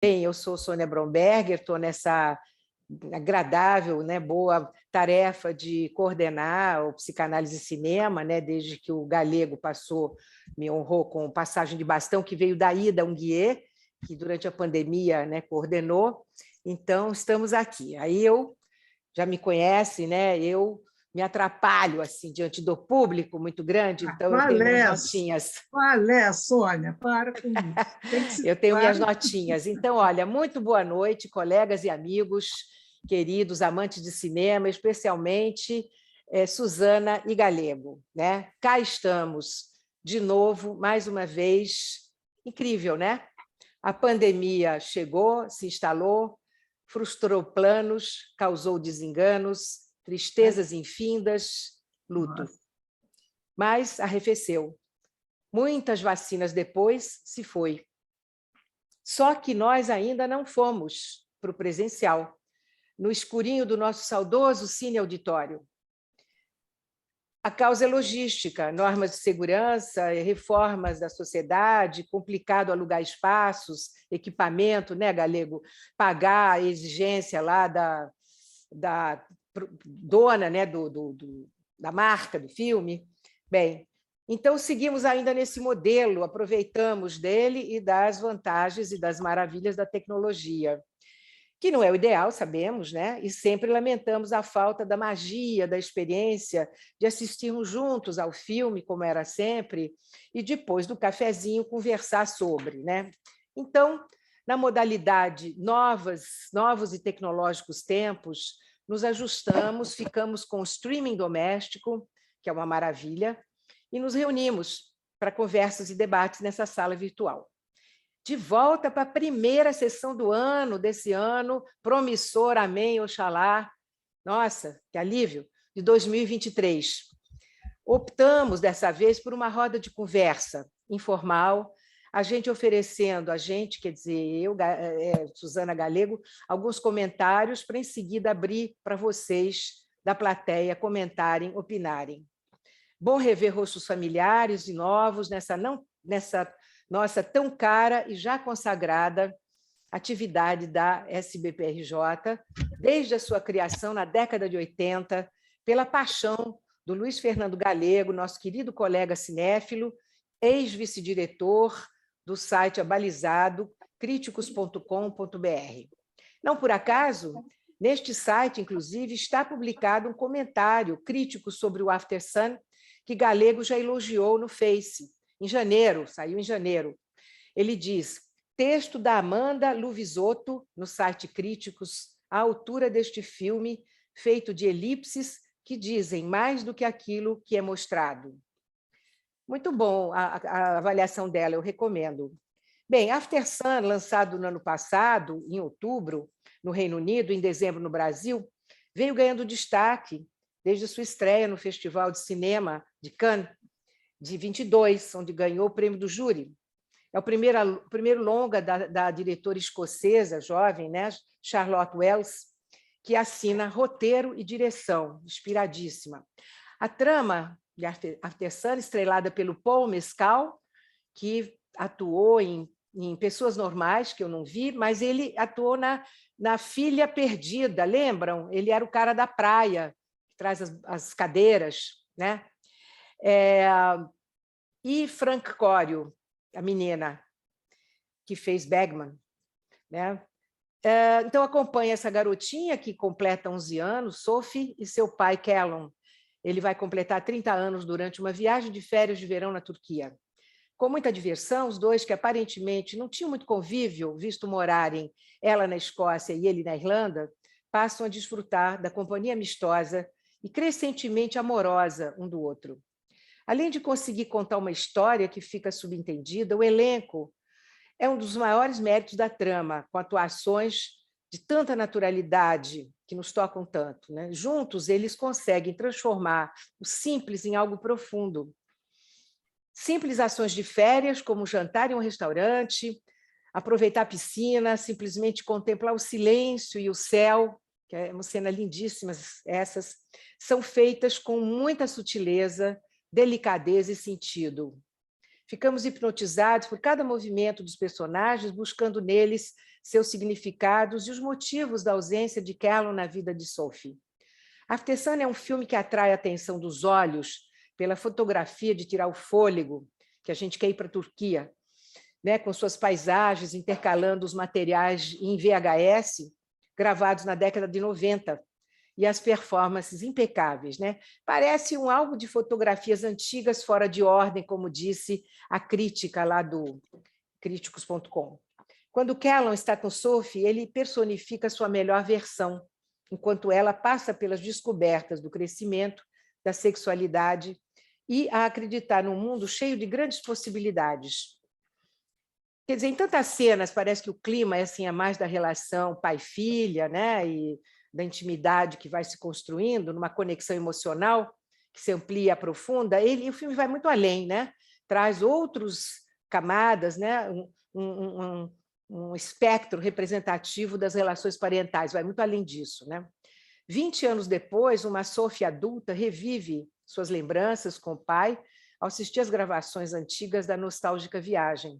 Bem, eu sou Sônia Bromberger, estou nessa agradável, né, boa tarefa de coordenar o Psicanálise e Cinema, né, desde que o Galego me honrou com passagem de bastão, que veio da Ida Unguier, que durante a pandemia, né, coordenou. Então, estamos aqui. Aí eu já me conhece, né? Eu me atrapalho assim diante do público muito grande, então eu tenho minhas notinhas. Qual é, Sônia? Para com isso. Tem que se... Eu tenho minhas notinhas. Então, olha, muito boa noite, colegas e amigos, queridos, amantes de cinema, especialmente Suzana e Galego, né? Cá estamos de novo, mais uma vez. Incrível, né? A pandemia chegou, se instalou, frustrou planos, causou desenganos, tristezas infindas, luto. Mas arrefeceu. Muitas vacinas depois se foi. Só que nós ainda não fomos para o presencial, no escurinho do nosso saudoso Cine Auditório. A causa é logística, normas de segurança, reformas da sociedade, complicado alugar espaços, equipamento, né, Galego? Pagar a exigência lá da dona, né, da marca do filme. Bem, então seguimos ainda nesse modelo, aproveitamos dele e das vantagens e das maravilhas da tecnologia, que não é o ideal, sabemos, né? E sempre lamentamos a falta da magia, da experiência de assistirmos juntos ao filme, como era sempre, e depois do cafezinho conversar sobre, né? Então, na modalidade novos e tecnológicos tempos, nos ajustamos, ficamos com o streaming doméstico, que é uma maravilha, e nos reunimos para conversas e debates nessa sala virtual. De volta para a primeira sessão do ano, desse ano, promissor, amém, oxalá. Nossa, que alívio, de 2023. Optamos, dessa vez, por uma roda de conversa informal, quer dizer, eu, Suzana Galego, alguns comentários para, em seguida, abrir para vocês da plateia comentarem, opinarem. Bom rever rostos familiares e novos nessa nossa tão cara e já consagrada atividade da SBPRJ, desde a sua criação na década de 80, pela paixão do Luiz Fernando Galego, nosso querido colega cinéfilo, ex-vice-diretor do site abalizado críticos.com.br. Não por acaso, neste site, inclusive, está publicado um comentário crítico sobre o After Sun, que Galego já elogiou no Face, em janeiro, saiu em janeiro. Ele diz: texto da Amanda Luvisotto, no site Críticos, à altura deste filme, feito de elipses que dizem mais do que aquilo que é mostrado. Muito bom a avaliação dela, eu recomendo. Bem, After Sun, lançado no ano passado, em outubro, no Reino Unido, em dezembro no Brasil, veio ganhando destaque desde sua estreia no Festival de Cinema de Cannes, de 22, onde ganhou o prêmio do júri. É o primeiro longa da diretora escocesa, jovem, né, Charlotte Wells, que assina roteiro e direção, inspiradíssima. A trama de After Sun, estrelada pelo Paul Mescal, que atuou em Pessoas Normais, que eu não vi, mas ele atuou na Filha Perdida, lembram? Ele era o cara da praia, que traz as cadeiras, né? E Frank Corio, a menina que fez Bagman, né? Então, acompanha essa garotinha que completa 11 anos, Sophie, e seu pai, Callum. Ele vai completar 30 anos durante uma viagem de férias de verão na Turquia. Com muita diversão, os dois, que aparentemente não tinham muito convívio, visto morarem ela na Escócia e ele na Irlanda, passam a desfrutar da companhia amistosa e crescentemente amorosa um do outro. Além de conseguir contar uma história que fica subentendida, o elenco é um dos maiores méritos da trama, com atuações de tanta naturalidade que nos tocam tanto, né? Juntos, eles conseguem transformar o simples em algo profundo. Simples ações de férias, como jantar em um restaurante, aproveitar a piscina, simplesmente contemplar o silêncio e o céu, que é uma cena lindíssima, essas, são feitas com muita sutileza, delicadeza e sentido. Ficamos hipnotizados por cada movimento dos personagens, buscando neles seus significados e os motivos da ausência de Callum na vida de Sophie. After Sun é um filme que atrai a atenção dos olhos pela fotografia de tirar o fôlego, que a gente quer ir para a Turquia, né, com suas paisagens, intercalando os materiais em VHS, gravados na década de 90, e as performances impecáveis, né? Parece um álbum de fotografias antigas fora de ordem, como disse a crítica lá do críticos.com. Quando Callum está com Sophie, ele personifica sua melhor versão, enquanto ela passa pelas descobertas do crescimento, da sexualidade e a acreditar num mundo cheio de grandes possibilidades. Quer dizer, em tantas cenas, parece que o clima é, assim, é mais da relação pai-filha, né? E da intimidade que vai se construindo, numa conexão emocional que se amplia e aprofunda. O filme vai muito além, né? Traz outras camadas, né? Um espectro representativo das relações parentais, vai muito além disso, né? 20 anos depois, uma Sophie adulta revive suas lembranças com o pai ao assistir às gravações antigas da nostálgica viagem.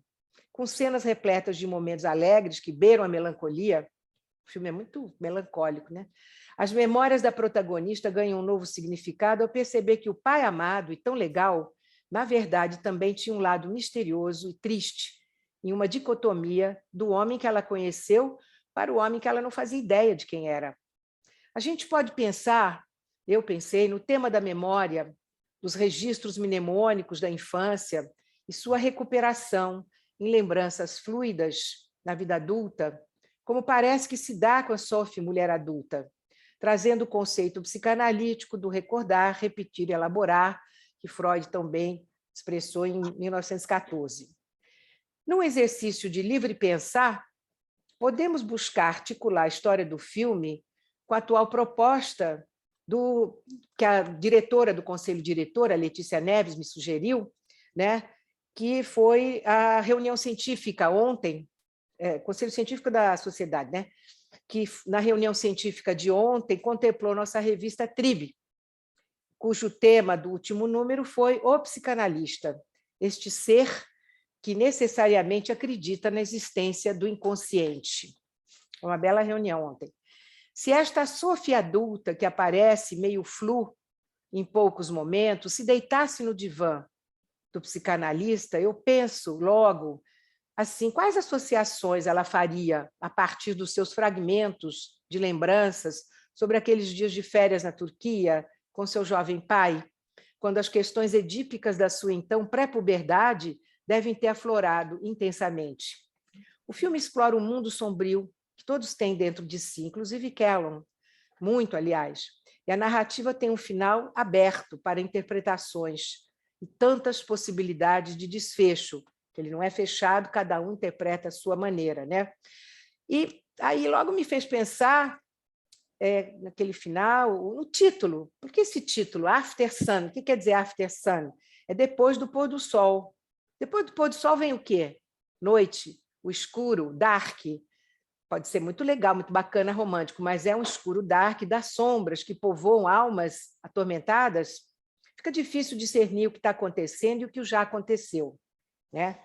Com cenas repletas de momentos alegres que beiram a melancolia, o filme é muito melancólico, né? As memórias da protagonista ganham um novo significado ao perceber que o pai amado e tão legal, na verdade, também tinha um lado misterioso e triste, em uma dicotomia do homem que ela conheceu para o homem que ela não fazia ideia de quem era. A gente pode pensar, eu pensei, no tema da memória, dos registros mnemônicos da infância e sua recuperação em lembranças fluidas na vida adulta, como parece que se dá com a Sophie, mulher adulta, trazendo o conceito psicanalítico do recordar, repetir e elaborar, que Freud também expressou em 1914. Num exercício de livre pensar, podemos buscar articular a história do filme com a atual proposta que a diretora do Conselho Diretor, a Letícia Neves, me sugeriu, né, que foi a reunião científica ontem, Conselho Científico da Sociedade, né? Que na reunião científica de ontem contemplou nossa revista Tribe, cujo tema do último número foi O Psicanalista, este ser que necessariamente acredita na existência do inconsciente. Uma bela reunião ontem. Se esta Sophie adulta, que aparece meio flu em poucos momentos, se deitasse no divã do psicanalista, eu penso logo assim, quais associações ela faria a partir dos seus fragmentos de lembranças sobre aqueles dias de férias na Turquia, com seu jovem pai, quando as questões edípicas da sua então pré-puberdade devem ter aflorado intensamente. O filme explora um mundo sombrio que todos têm dentro de si, inclusive Callum, muito, aliás. E a narrativa tem um final aberto para interpretações e tantas possibilidades de desfecho, que ele não é fechado, cada um interpreta a sua maneira, né? E aí logo me fez pensar, naquele final, no título. Por que esse título, After Sun? O que quer dizer After Sun? É depois do pôr do sol. Depois do pôr do sol vem o quê? Noite, o escuro, dark. Pode ser muito legal, muito bacana, romântico, mas é um escuro dark das sombras que povoam almas atormentadas. Fica difícil discernir o que está acontecendo e o que já aconteceu, né?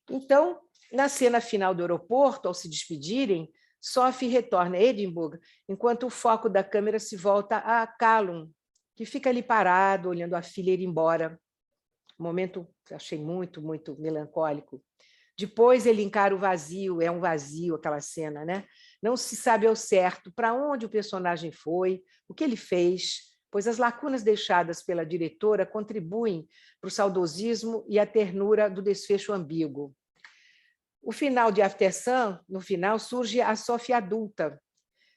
Então, na cena final do aeroporto, ao se despedirem, Sophie retorna a Edimburgo, enquanto o foco da câmera se volta a Callum, que fica ali parado, olhando a filha ir embora. Um momento que achei muito, muito melancólico. Depois ele encara o vazio, é um vazio aquela cena, né? Não se sabe ao certo para onde o personagem foi, o que ele fez, pois as lacunas deixadas pela diretora contribuem para o saudosismo e a ternura do desfecho ambíguo. O final de After Sun, no final, surge a Sophie adulta,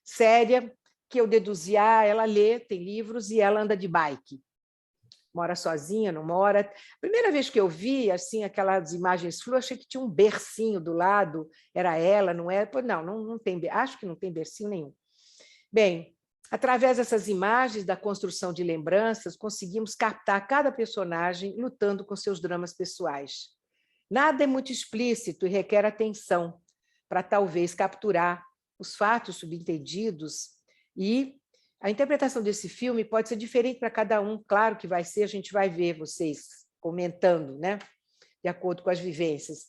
séria, que eu deduzi, ela lê, tem livros e ela anda de bike. Mora sozinha, não mora. A primeira vez que eu vi assim aquelas imagens flu, achei que tinha um bercinho do lado, era ela, não é? Não tem, acho que não tem bercinho nenhum. Bem, através dessas imagens da construção de lembranças, conseguimos captar cada personagem lutando com seus dramas pessoais. Nada é muito explícito e requer atenção para talvez capturar os fatos subentendidos, e a interpretação desse filme pode ser diferente para cada um, claro que vai ser, a gente vai ver vocês comentando, né? de acordo com as vivências.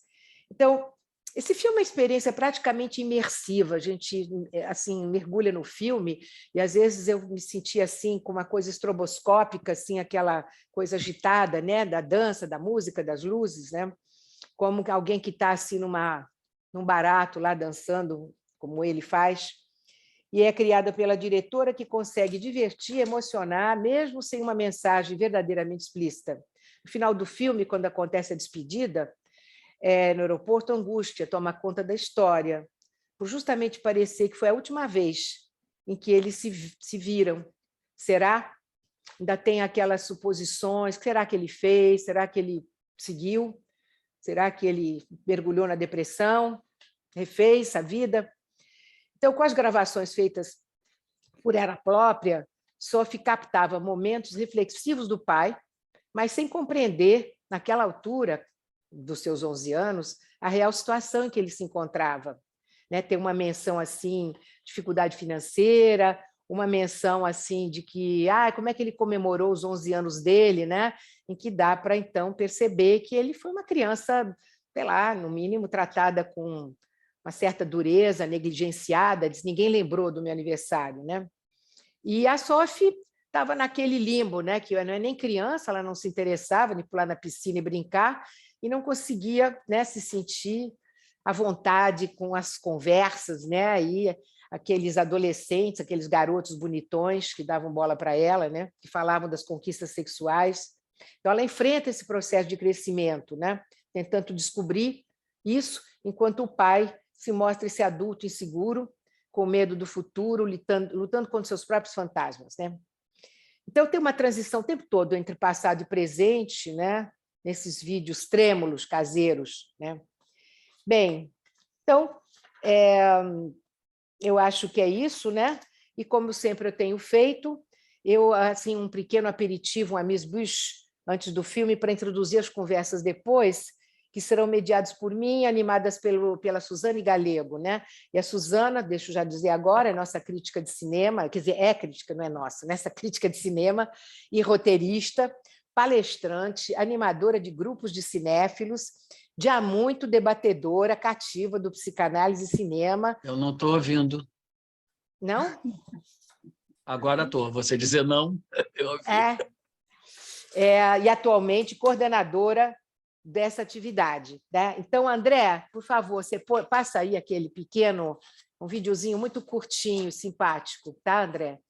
Então, esse filme é uma experiência praticamente imersiva. A gente assim mergulha no filme e às vezes eu me sentia assim com uma coisa estroboscópica, assim aquela coisa agitada, né, da dança, da música, das luzes, né? Como alguém que está assim num barato lá dançando, como ele faz. E é criada pela diretora, que consegue divertir, emocionar, mesmo sem uma mensagem verdadeiramente explícita. No final do filme, quando acontece a despedida, no aeroporto, a angústia toma conta da história, por justamente parecer que foi a última vez em que eles se viram. Será? Ainda tem aquelas suposições: será que ele fez? Será que ele seguiu? Será que ele mergulhou na depressão? Refez a vida? Então, com as gravações feitas por ela própria, Sophie captava momentos reflexivos do pai, mas sem compreender, naquela altura dos seus 11 anos, a real situação em que ele se encontrava. Né? Tem uma menção assim, dificuldade financeira, uma menção assim de que como é que ele comemorou os 11 anos dele, né? Em que dá para, então, perceber que ele foi uma criança, sei lá, no mínimo, tratada com uma certa dureza, negligenciada, diz: ninguém lembrou do meu aniversário, né? E a Sophie estava naquele limbo, né? Que não é nem criança, ela não se interessava em pular na piscina e brincar, e não conseguia, né, se sentir à vontade com as conversas, né? E aqueles adolescentes, aqueles garotos bonitões que davam bola para ela, né? Que falavam das conquistas sexuais. Então, ela enfrenta esse processo de crescimento, né? Tentando descobrir isso, enquanto o pai se mostra esse adulto inseguro, com medo do futuro, lutando contra seus próprios fantasmas, né? Então, tem uma transição o tempo todo entre passado e presente, né? Nesses vídeos trêmulos, caseiros, né? Bem, então, eu acho que é isso, né? E como sempre eu tenho feito, assim, um pequeno aperitivo, um amuse-bouche, antes do filme, para introduzir as conversas depois, que serão mediadas por mim, animadas pela Suzane Galego, né? E a Suzana, deixa eu já dizer agora, é nossa crítica de cinema, quer dizer, é crítica, não é nossa, nessa crítica de cinema e roteirista, palestrante, animadora de grupos de cinéfilos, já muito debatedora, cativa do psicanálise e cinema. Eu não estou ouvindo. Não? Agora estou. Você dizer não, eu ouvi. E atualmente coordenadora dessa atividade, né? Então, André, por favor, você passa aí aquele pequeno, um videozinho muito curtinho, simpático, tá, André?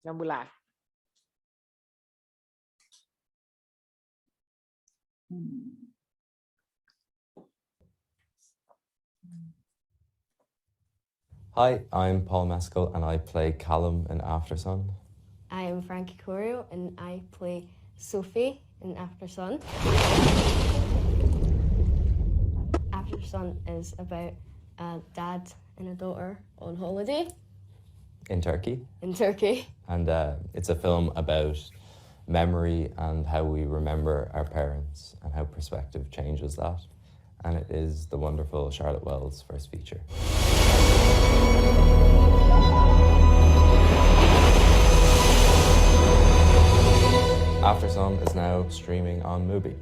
Vamos lá. Hi, I'm Paul Mescal and I play Callum in Aftersun. I am Frankie Corio and I play Sophie in Aftersun. Aftersun is about a dad and a daughter on holiday. In Turkey. In Turkey. And it's a film about memory and how we remember our parents and how perspective changes that. And it is the wonderful Charlotte Wells' first feature. Aftersun is now streaming on Mubi.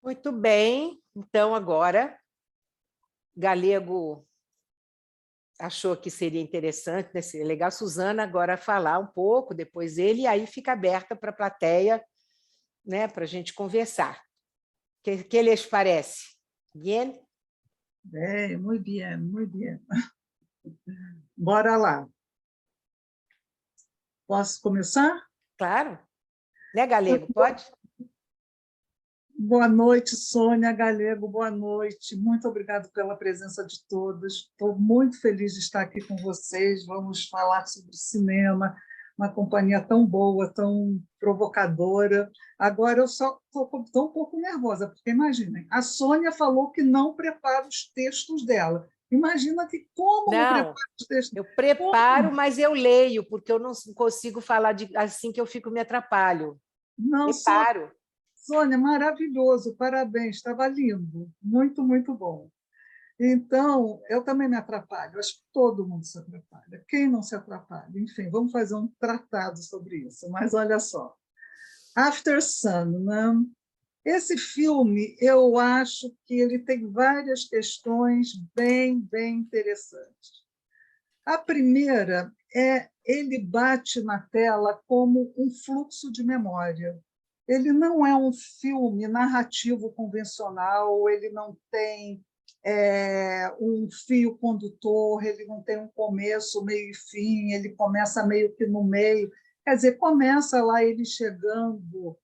Muito bem. Então, agora, Galego achou que seria interessante, né? Seria legal a Suzana agora falar um pouco, depois ele, e aí fica aberta para a plateia, né, para a gente conversar. O que lhes parece? Bien? Muito bem, muito bem. Bora lá. Posso começar? Claro. Né, Galego? Pode? Boa noite, Sônia Galego, boa noite. Muito obrigada pela presença de todos. Estou muito feliz de estar aqui com vocês. Vamos falar sobre cinema, uma companhia tão boa, tão provocadora. Agora eu só estou um pouco nervosa, porque imaginem, a Sônia falou que não prepara os textos dela. Imagina que como não prepara os textos. Eu preparo, mas eu leio, porque eu não consigo falar assim que eu fico me atrapalho. Não, preparo. Sônia, maravilhoso, parabéns, estava lindo, muito, muito bom. Então, eu também me atrapalho, acho que todo mundo se atrapalha. Quem não se atrapalha? Enfim, vamos fazer um tratado sobre isso. Mas olha só, After Sun, né? Esse filme, eu acho que ele tem várias questões bem interessantes. A primeira é ele bate na tela como um fluxo de memória. Ele não é um filme narrativo convencional, ele não tem um fio condutor, ele não tem um começo, meio e fim, ele começa meio que no meio. Quer dizer, começa lá ele chegando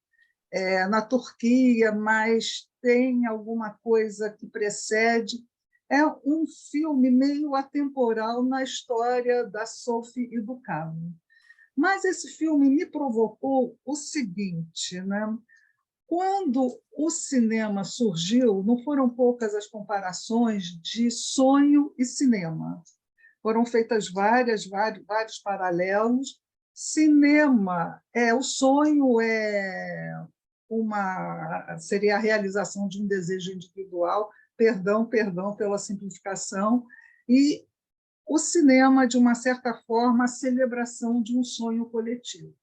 na Turquia, mas tem alguma coisa que precede. É um filme meio atemporal na história da Sophie e do Cabo. Mas esse filme me provocou o seguinte, né? Quando o cinema surgiu, não foram poucas as comparações de sonho e cinema. Foram feitas vários paralelos. Cinema, o sonho seria a realização de um desejo individual, perdão pela simplificação, e o cinema, de uma certa forma, a celebração de um sonho coletivo.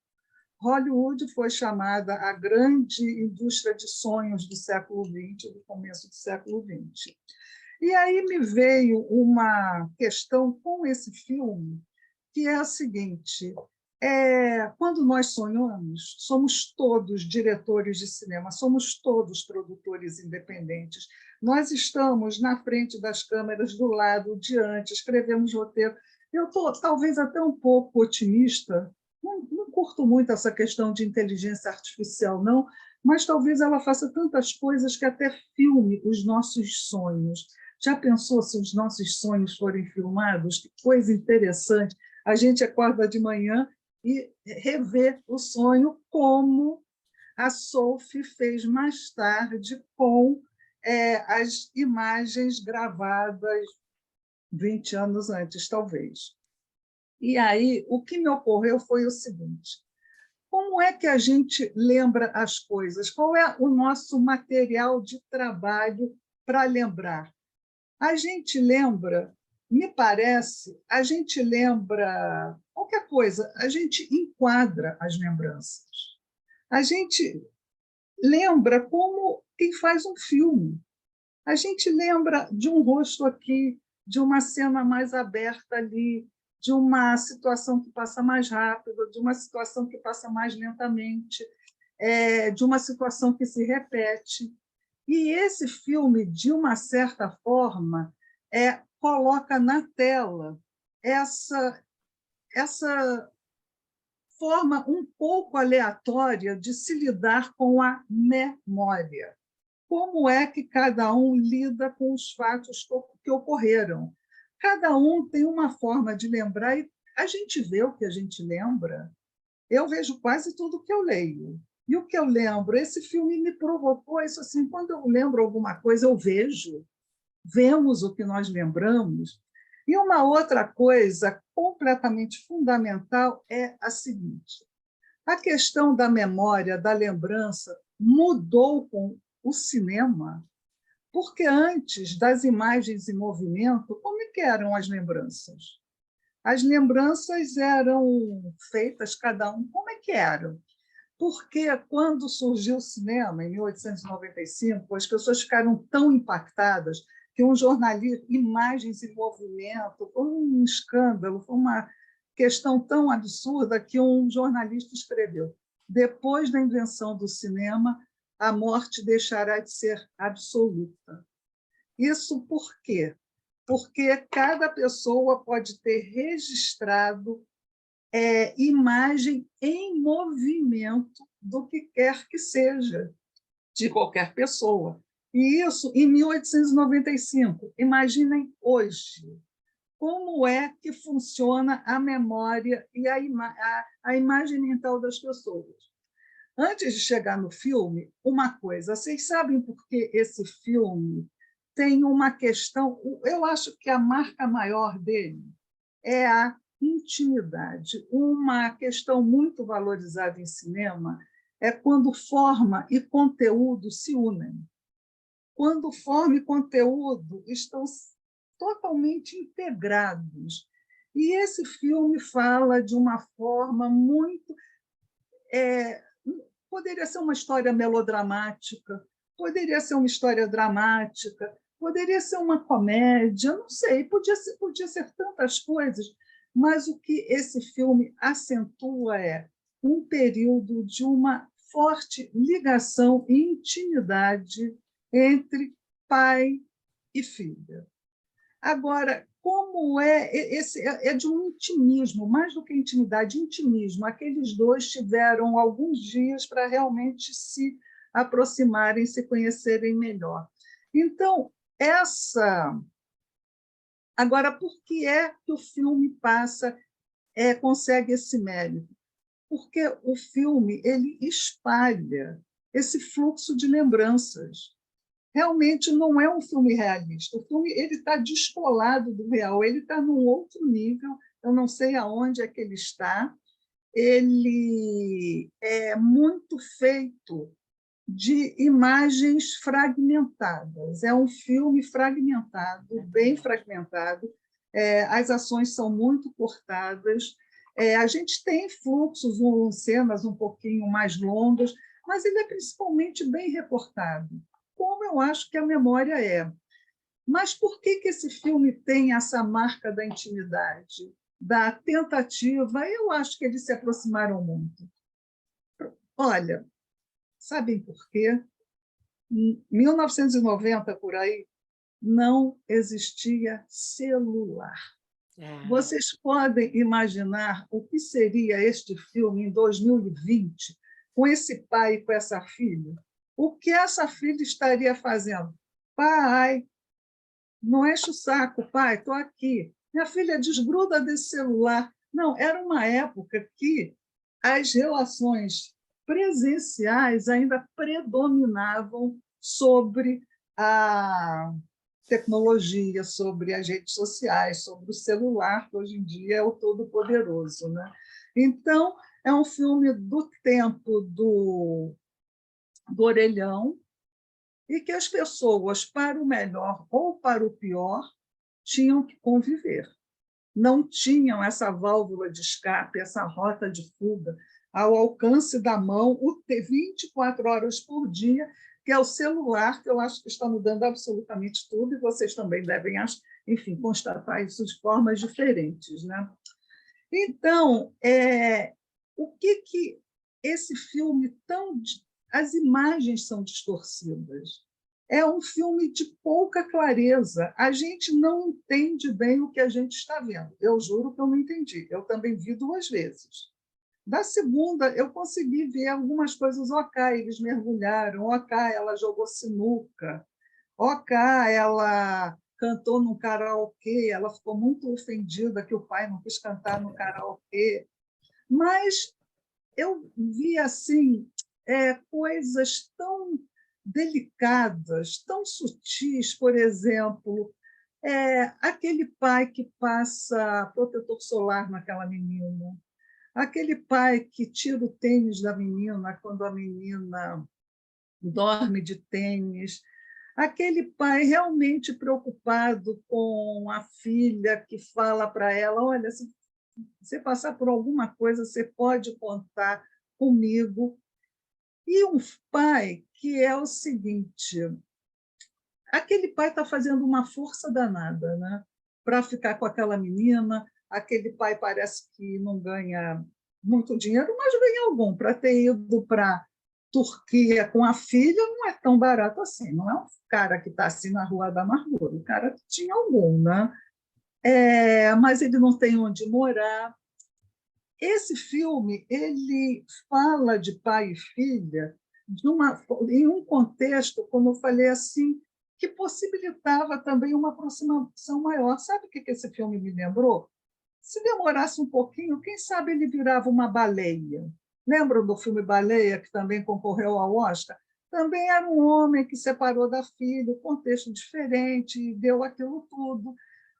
Hollywood foi chamada a grande indústria de sonhos do século XX, do começo do século XX. E aí me veio uma questão com esse filme, que é a seguinte: quando nós sonhamos, somos todos diretores de cinema, somos todos produtores independentes. Nós estamos na frente das câmeras, do lado, diante, escrevemos roteiro. Eu estou talvez até um pouco otimista, não curto muito essa questão de inteligência artificial, não, mas talvez ela faça tantas coisas que até filme os nossos sonhos. Já pensou se os nossos sonhos forem filmados? Que coisa interessante! A gente acorda de manhã e revê o sonho, como a Sophie fez mais tarde com as imagens gravadas 20 anos antes, talvez. E aí, o que me ocorreu foi o seguinte: como é que a gente lembra as coisas? Qual é o nosso material de trabalho para lembrar? A gente lembra, me parece, a gente lembra qualquer coisa, a gente enquadra as lembranças. A gente lembra como quem faz um filme. A gente lembra de um rosto aqui, de uma cena mais aberta ali, de uma situação que passa mais rápido, de uma situação que passa mais lentamente, de uma situação que se repete. E esse filme, de uma certa forma, coloca na tela essa forma um pouco aleatória de se lidar com a memória. Como é que cada um lida com os fatos que ocorreram? Cada um tem uma forma de lembrar, e a gente vê o que a gente lembra. Eu vejo quase tudo que eu leio. E o que eu lembro, esse filme me provocou isso assim, quando eu lembro alguma coisa, eu vemos o que nós lembramos. E uma outra coisa completamente fundamental é a seguinte: a questão da memória, da lembrança, mudou com o cinema, porque antes das imagens em movimento, como é que eram as lembranças? As lembranças eram feitas, cada um, como é que eram? Porque quando surgiu o cinema, em 1895, as pessoas ficaram tão impactadas que um jornalista, imagens em movimento, foi um escândalo, foi uma questão tão absurda que um jornalista escreveu: depois da invenção do cinema, a morte deixará de ser absoluta. Isso por quê? Porque cada pessoa pode ter registrado imagem em movimento do que quer que seja, de qualquer pessoa. E isso em 1895. Imaginem hoje como é que funciona a memória e a imagem mental das pessoas. Antes de chegar no filme, uma coisa, vocês sabem por que esse filme tem uma questão, eu acho que a marca maior dele é a intimidade. Uma questão muito valorizada em cinema é quando forma e conteúdo se unem. Quando forma e conteúdo estão totalmente integrados. E esse filme fala de uma forma muito... poderia ser uma história melodramática, poderia ser uma história dramática, poderia ser uma comédia, não sei, podia ser tantas coisas, mas o que esse filme acentua é um período de uma forte ligação e intimidade entre pai e filha. Agora, como é de um intimismo, mais do que intimidade, intimismo. Aqueles dois tiveram alguns dias para realmente se aproximarem, se conhecerem melhor. Então, Agora, por que é que o filme consegue esse mérito? Porque o filme ele espalha esse fluxo de lembranças. Realmente não é um filme realista. O filme está descolado do real, ele está num outro nível, eu não sei aonde é que ele está. Ele é muito feito de imagens fragmentadas. É um filme fragmentado, bem fragmentado. As ações são muito cortadas. A gente tem fluxos, cenas um pouquinho mais longas, mas ele é principalmente bem recortado, como eu acho que a memória é. Mas por que esse filme tem essa marca da intimidade, da tentativa? Eu acho que eles se aproximaram muito. Olha, sabem por quê? Em 1990, por aí, não existia celular. Vocês podem imaginar o que seria este filme em 2020, com esse pai e com essa filha? O que essa filha estaria fazendo? Pai, não enche o saco, pai, estou aqui. Minha filha, desgruda desse celular. Não, era uma época que as relações presenciais ainda predominavam sobre a tecnologia, sobre as redes sociais, sobre o celular, que hoje em dia é o todo-poderoso, né? Então, é um filme do tempo do orelhão, e que as pessoas, para o melhor ou para o pior, tinham que conviver. Não tinham essa válvula de escape, essa rota de fuga ao alcance da mão, 24 horas por dia, que é o celular, que eu acho que está mudando absolutamente tudo, e vocês também devem, enfim, constatar isso de formas diferentes, né? Então, o que esse filme tão... As imagens são distorcidas. É um filme de pouca clareza. A gente não entende bem o que a gente está vendo. Eu juro que eu não entendi. Eu também vi 2 vezes. Da segunda, eu consegui ver algumas coisas. Ok, eles mergulharam. Ok, ela jogou sinuca. Ok, ela cantou no karaokê. Ela ficou muito ofendida que o pai não quis cantar no karaokê. Mas eu vi assim coisas tão delicadas, tão sutis, por exemplo, aquele pai que passa protetor solar naquela menina, aquele pai que tira o tênis da menina quando a menina dorme de tênis, aquele pai realmente preocupado com a filha que fala para ela: olha, se você passar por alguma coisa, você pode contar comigo. E um pai que é o seguinte: aquele pai está fazendo uma força danada, né, para ficar com aquela menina. Aquele pai parece que não ganha muito dinheiro, mas ganha algum. Para ter ido para a Turquia com a filha não é tão barato assim. Não é um cara que está assim na Rua da Amargura. O cara tinha algum, né? Mas ele não tem onde morar. Esse filme ele fala de pai e filha em um contexto, como eu falei assim, que possibilitava também uma aproximação maior. Sabe o que esse filme me lembrou? Se demorasse um pouquinho, quem sabe ele virava uma baleia. Lembram do filme Baleia, que também concorreu ao Oscar? Também era um homem que separou da filha, contexto diferente, e deu aquilo tudo.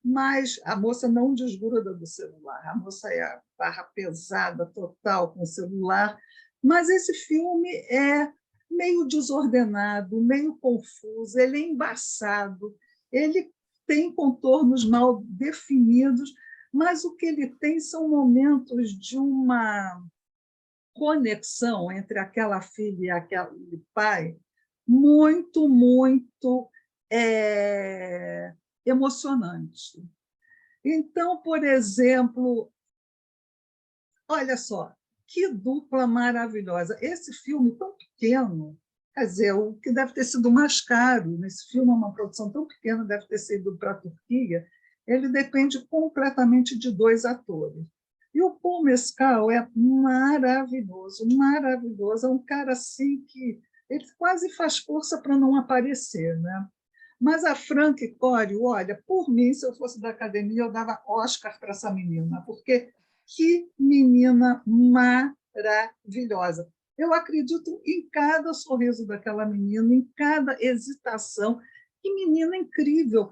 Mas a moça não desgruda do celular, a moça é a barra pesada total com o celular. Mas esse filme é meio desordenado, meio confuso, ele é embaçado, ele tem contornos mal definidos, mas o que ele tem são momentos de uma conexão entre aquela filha e aquele pai muito, muito emocionante. Então, por exemplo, olha só, que dupla maravilhosa. Esse filme tão pequeno, quer dizer, o que deve ter sido mais caro nesse filme, uma produção tão pequena, deve ter sido para a Turquia, ele depende completamente de 2 atores. E o Paul Mescal é maravilhoso, maravilhoso. É um cara assim que ele quase faz força para não aparecer, né? Mas a Franck Corio, olha, por mim, se eu fosse da academia, eu dava Oscar para essa menina, porque que menina maravilhosa. Eu acredito em cada sorriso daquela menina, em cada hesitação. Que menina incrível!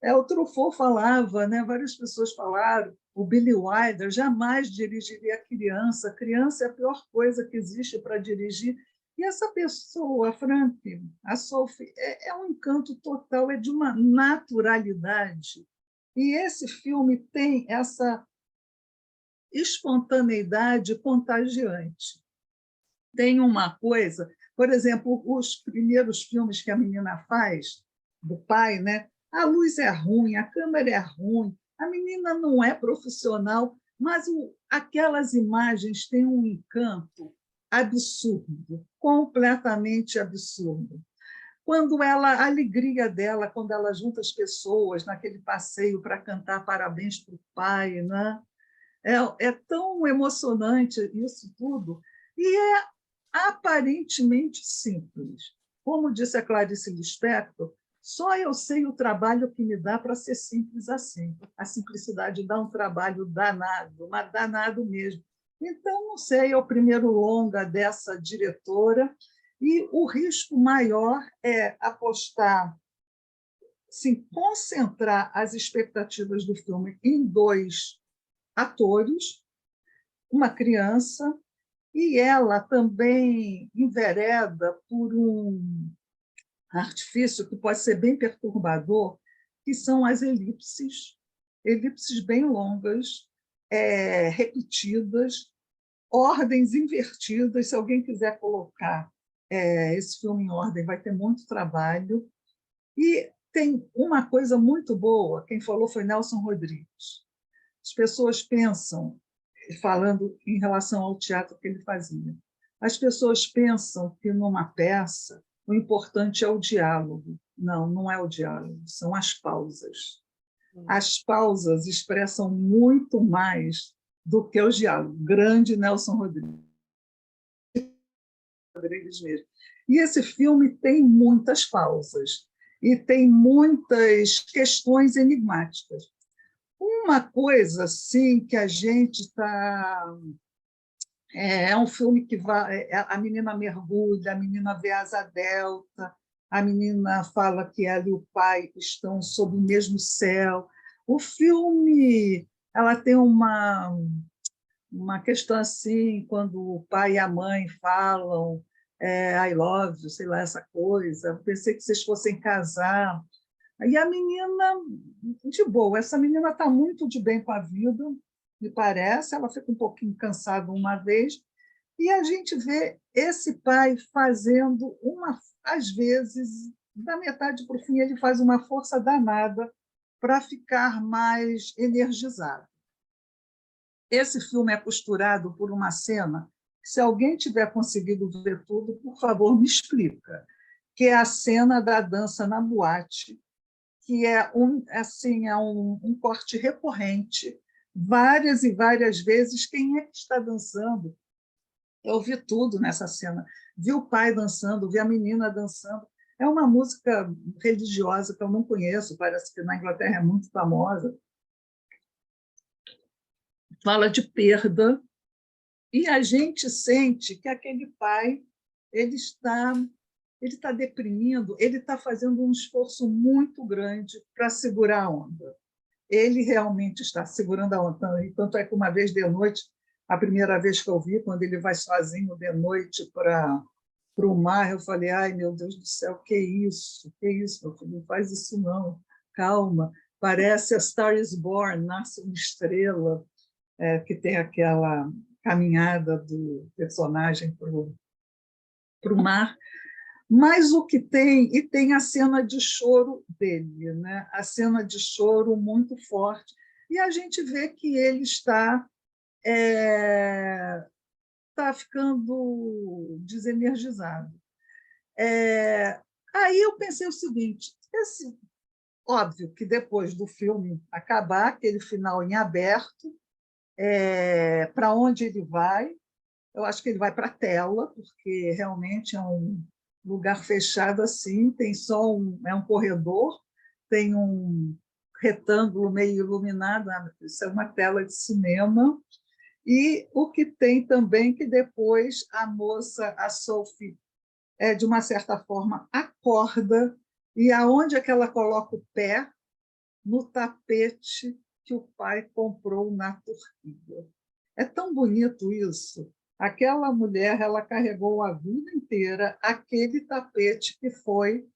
O Truffaut falava, né? Várias pessoas falaram, o Billy Wilder jamais dirigiria criança. Criança é a pior coisa que existe para dirigir. E essa pessoa, a Franck, a Sophie, é um encanto total, é de uma naturalidade. E esse filme tem essa espontaneidade contagiante. Tem uma coisa, por exemplo, os primeiros filmes que a menina faz, do pai, né? A luz é ruim, a câmera é ruim, a menina não é profissional, mas aquelas imagens têm um encanto absurdo, completamente absurdo. Quando a alegria dela, quando ela junta as pessoas naquele passeio para cantar parabéns para o pai, né? É tão emocionante isso tudo, e é aparentemente simples. Como disse a Clarice Lispector, só eu sei o trabalho que me dá para ser simples assim. A simplicidade dá um trabalho danado, mas danado mesmo. Então, não sei, é o primeiro longa dessa diretora, e o risco maior é apostar, sim, concentrar as expectativas do filme em 2 atores, uma criança, e ela também envereda por um artifício que pode ser bem perturbador, que são as elipses bem longas, repetidas, ordens invertidas. Se alguém quiser colocar esse filme em ordem, vai ter muito trabalho. E tem uma coisa muito boa, quem falou foi Nelson Rodrigues. As pessoas pensam, falando em relação ao teatro que ele fazia, as pessoas pensam que numa peça o importante é o diálogo. Não, não é o diálogo, são as pausas. As pausas expressam muito mais do que o diálogo. Grande Nelson Rodrigues mesmo. E esse filme tem muitas pausas e tem muitas questões enigmáticas. Uma coisa assim que a gente está... É um filme que a menina mergulha, a menina vê a asa delta, a menina fala que ela e o pai estão sob o mesmo céu. O filme, ela tem uma questão assim, quando o pai e a mãe falam I love you, sei lá, essa coisa. Pensei que vocês fossem casar. E a menina, de boa, essa menina está muito de bem com a vida, me parece, ela fica um pouquinho cansada uma vez, e a gente vê esse pai fazendo às vezes, da metade para o fim, ele faz uma força danada para ficar mais energizado. Esse filme é costurado por uma cena, se alguém tiver conseguido ver tudo, por favor, me explica, que é a cena da dança na boate, que é um corte recorrente, várias e várias vezes. Quem é que está dançando? Eu vi tudo nessa cena. Vi o pai dançando, vi a menina dançando. É uma música religiosa que eu não conheço, parece que na Inglaterra é muito famosa. Fala de perda, e a gente sente que aquele pai ele está deprimindo, ele está fazendo um esforço muito grande para segurar a onda. Ele realmente está segurando a onda. E tanto é que uma vez de noite, a primeira vez que eu vi, quando ele vai sozinho de noite para o mar, eu falei, ai, meu Deus do céu, que isso, meu filho, não faz isso não. calma, parece A Star is Born, Nasce uma Estrela, que tem aquela caminhada do personagem para o mar. Mas o que tem, e tem a cena de choro dele, né? A cena de choro muito forte, e a gente vê que ele está ficando desenergizado. Aí eu pensei o seguinte, óbvio que depois do filme acabar, aquele final em aberto, para onde ele vai? Eu acho que ele vai para a tela, porque realmente é um lugar fechado assim, tem só é um corredor, tem um retângulo meio iluminado, isso é uma tela de cinema. E o que tem também que depois a moça, a Sophie, de uma certa forma, acorda, e aonde é que ela coloca o pé? No tapete que o pai comprou na Turquia. É tão bonito isso. Aquela mulher, ela carregou a vida inteira aquele tapete que foi,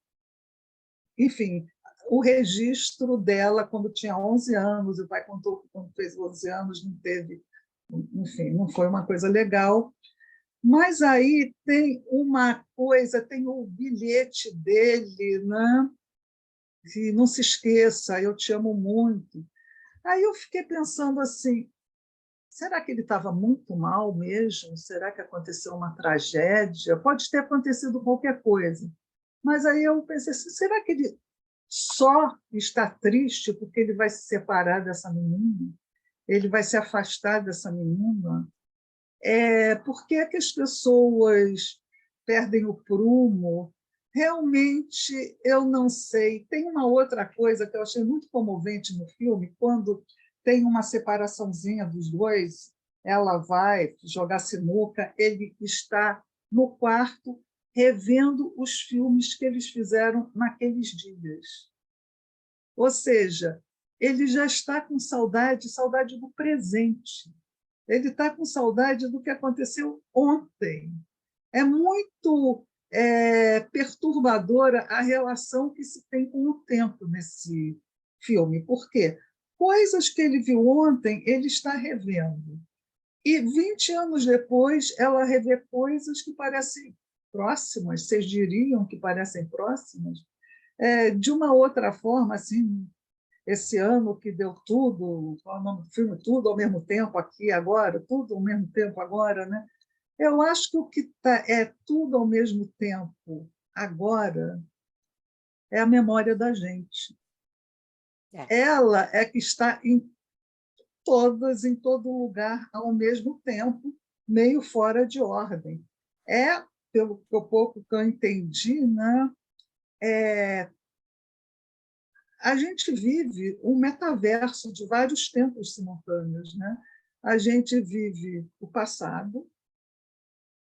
enfim, o registro dela quando tinha 11 anos, o pai contou que quando fez 11 anos não teve, enfim, não foi uma coisa legal. Mas aí tem uma coisa, tem o bilhete dele, né? Que não se esqueça, eu te amo muito. Aí eu fiquei pensando assim, será que ele estava muito mal mesmo? Será que aconteceu uma tragédia? Pode ter acontecido qualquer coisa. Mas aí eu pensei assim, será que ele só está triste porque ele vai se separar dessa menina? Ele vai se afastar dessa menina? Por que que as pessoas perdem o prumo? Realmente, eu não sei. Tem uma outra coisa que eu achei muito comovente no filme, quando tem uma separaçãozinha dos dois, ela vai jogar sinuca, ele está no quarto revendo os filmes que eles fizeram naqueles dias. Ou seja, ele já está com saudade, saudade do presente. Ele está com saudade do que aconteceu ontem. É muito perturbadora a relação que se tem com o tempo nesse filme. Por quê? Coisas que ele viu ontem, ele está revendo. E 20 anos depois, ela revê coisas que parecem próximas, vocês diriam que parecem próximas, de uma outra forma, assim, esse ano que deu tudo, qual é o nome do filme? Tudo ao mesmo tempo, aqui, agora, tudo ao mesmo tempo, agora, né? Eu acho que o que é tudo ao mesmo tempo, agora, é a memória da gente. Ela é que está em todo lugar, ao mesmo tempo, meio fora de ordem. Pelo pouco que eu entendi, né? A gente vive um metaverso de vários tempos simultâneos, né? A gente vive o passado,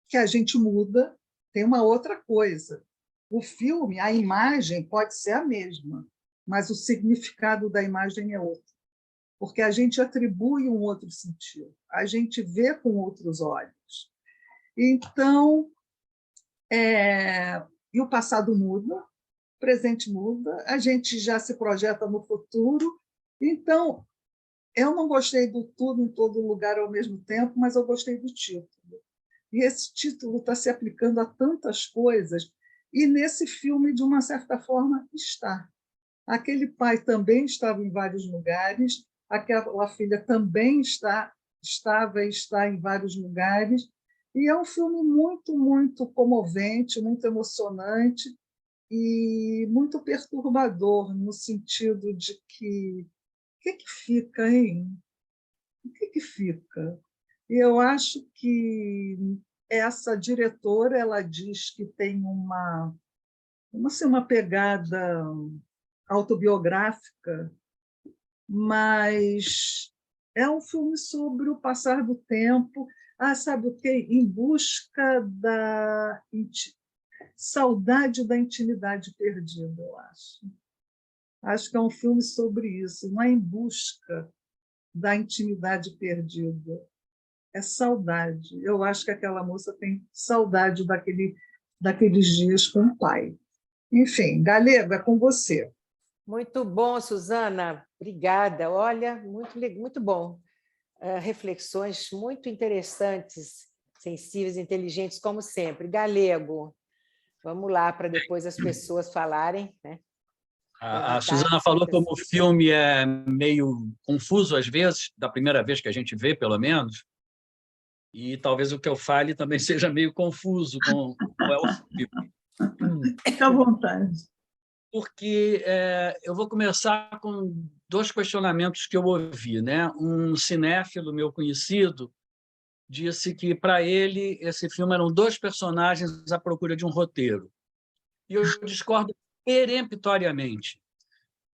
que a gente muda, tem uma outra coisa. O filme, a imagem pode ser a mesma, mas o significado da imagem é outro, porque a gente atribui um outro sentido, a gente vê com outros olhos. Então, e o passado muda, o presente muda, a gente já se projeta no futuro. Então, eu não gostei do tudo em todo lugar ao mesmo tempo, mas eu gostei do título. E esse título está se aplicando a tantas coisas, e nesse filme, de uma certa forma, está. Aquele pai também estava em vários lugares, aquela filha também estava e está em vários lugares, e é um filme muito, muito comovente, muito emocionante, e muito perturbador, no sentido de que o que fica, hein? O que fica? E eu acho que essa diretora, ela diz que tem uma pegada autobiográfica, mas é um filme sobre o passar do tempo, sabe o quê? Em busca da saudade da intimidade perdida, eu acho. Acho que é um filme sobre isso, não é em busca da intimidade perdida, é saudade. Eu acho que aquela moça tem saudade daqueles dias com o pai. Enfim, Galego, é com você. Muito bom, Suzana. Obrigada. Olha, muito bom. Reflexões muito interessantes, sensíveis, inteligentes, como sempre. Galego, vamos lá para depois as pessoas falarem, né? A Suzana falou como o filme é meio confuso às vezes, da primeira vez que a gente vê, pelo menos, e talvez o que eu fale também seja meio confuso com é o filme. Fica à vontade. Porque eu vou começar com 2 questionamentos que eu ouvi, né? Um cinéfilo meu conhecido disse que, para ele, esse filme eram 2 personagens à procura de um roteiro. E eu discordo peremptoriamente,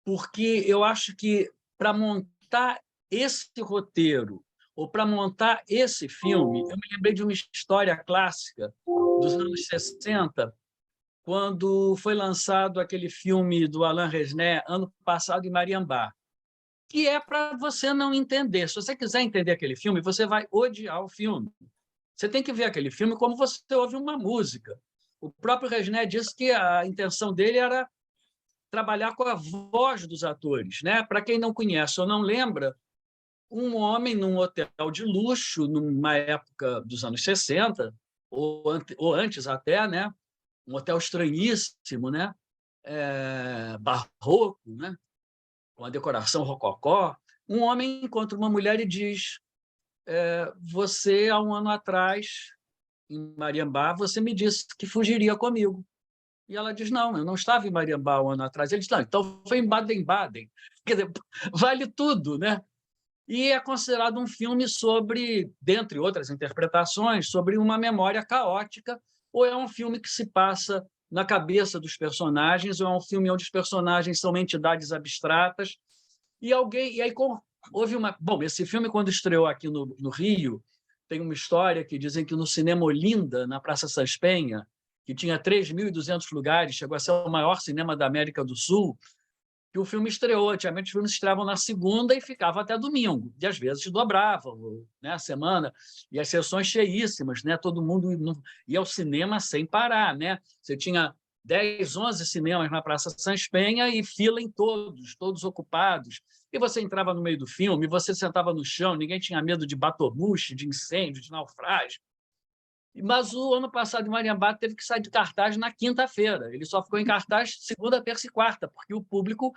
porque eu acho que, para montar esse roteiro ou para montar esse filme, eu me lembrei de uma história clássica dos anos 60, quando foi lançado aquele filme do Alain Resnais, ano passado, em Mariambá, que é para você não entender. Se você quiser entender aquele filme, você vai odiar o filme. Você tem que ver aquele filme como você ouve uma música. O próprio Resnais disse que a intenção dele era trabalhar com a voz dos atores, né? Para quem não conhece ou não lembra, um homem num hotel de luxo, numa época dos anos 60, ou antes até, né? Um hotel estranhíssimo, né? Barroco, né? Com a decoração rococó. Um homem encontra uma mulher e diz: você, há um ano atrás, em Mariambá, você me disse que fugiria comigo. E ela diz: não, eu não estava em Mariambá um ano atrás. Ele diz: não, então foi em Baden-Baden. Quer dizer, vale tudo, né? E é considerado um filme sobre, dentre outras interpretações, sobre uma memória caótica, ou é um filme que se passa na cabeça dos personagens, ou é um filme onde os personagens são entidades abstratas. E aí houve uma... Bom, esse filme, quando estreou aqui no Rio, tem uma história que dizem que no Cinema Olinda, na Praça Sans Penha, que tinha 3.200 lugares, chegou a ser o maior cinema da América do Sul, que o filme estreou. Antigamente, os filmes estreavam na segunda e ficavam até domingo, e às vezes dobravam, né, a semana, e as sessões cheíssimas, né, todo mundo ia ao cinema sem parar, né? Você tinha 10, 11 cinemas na Praça Sans Penha e fila em todos ocupados. E você entrava no meio do filme, você sentava no chão, ninguém tinha medo de batomuxe, de incêndio, de naufrágio. Mas o ano passado, em Mariambá, teve que sair de cartaz na quinta-feira. Ele só ficou em cartaz segunda, terça e quarta, porque o público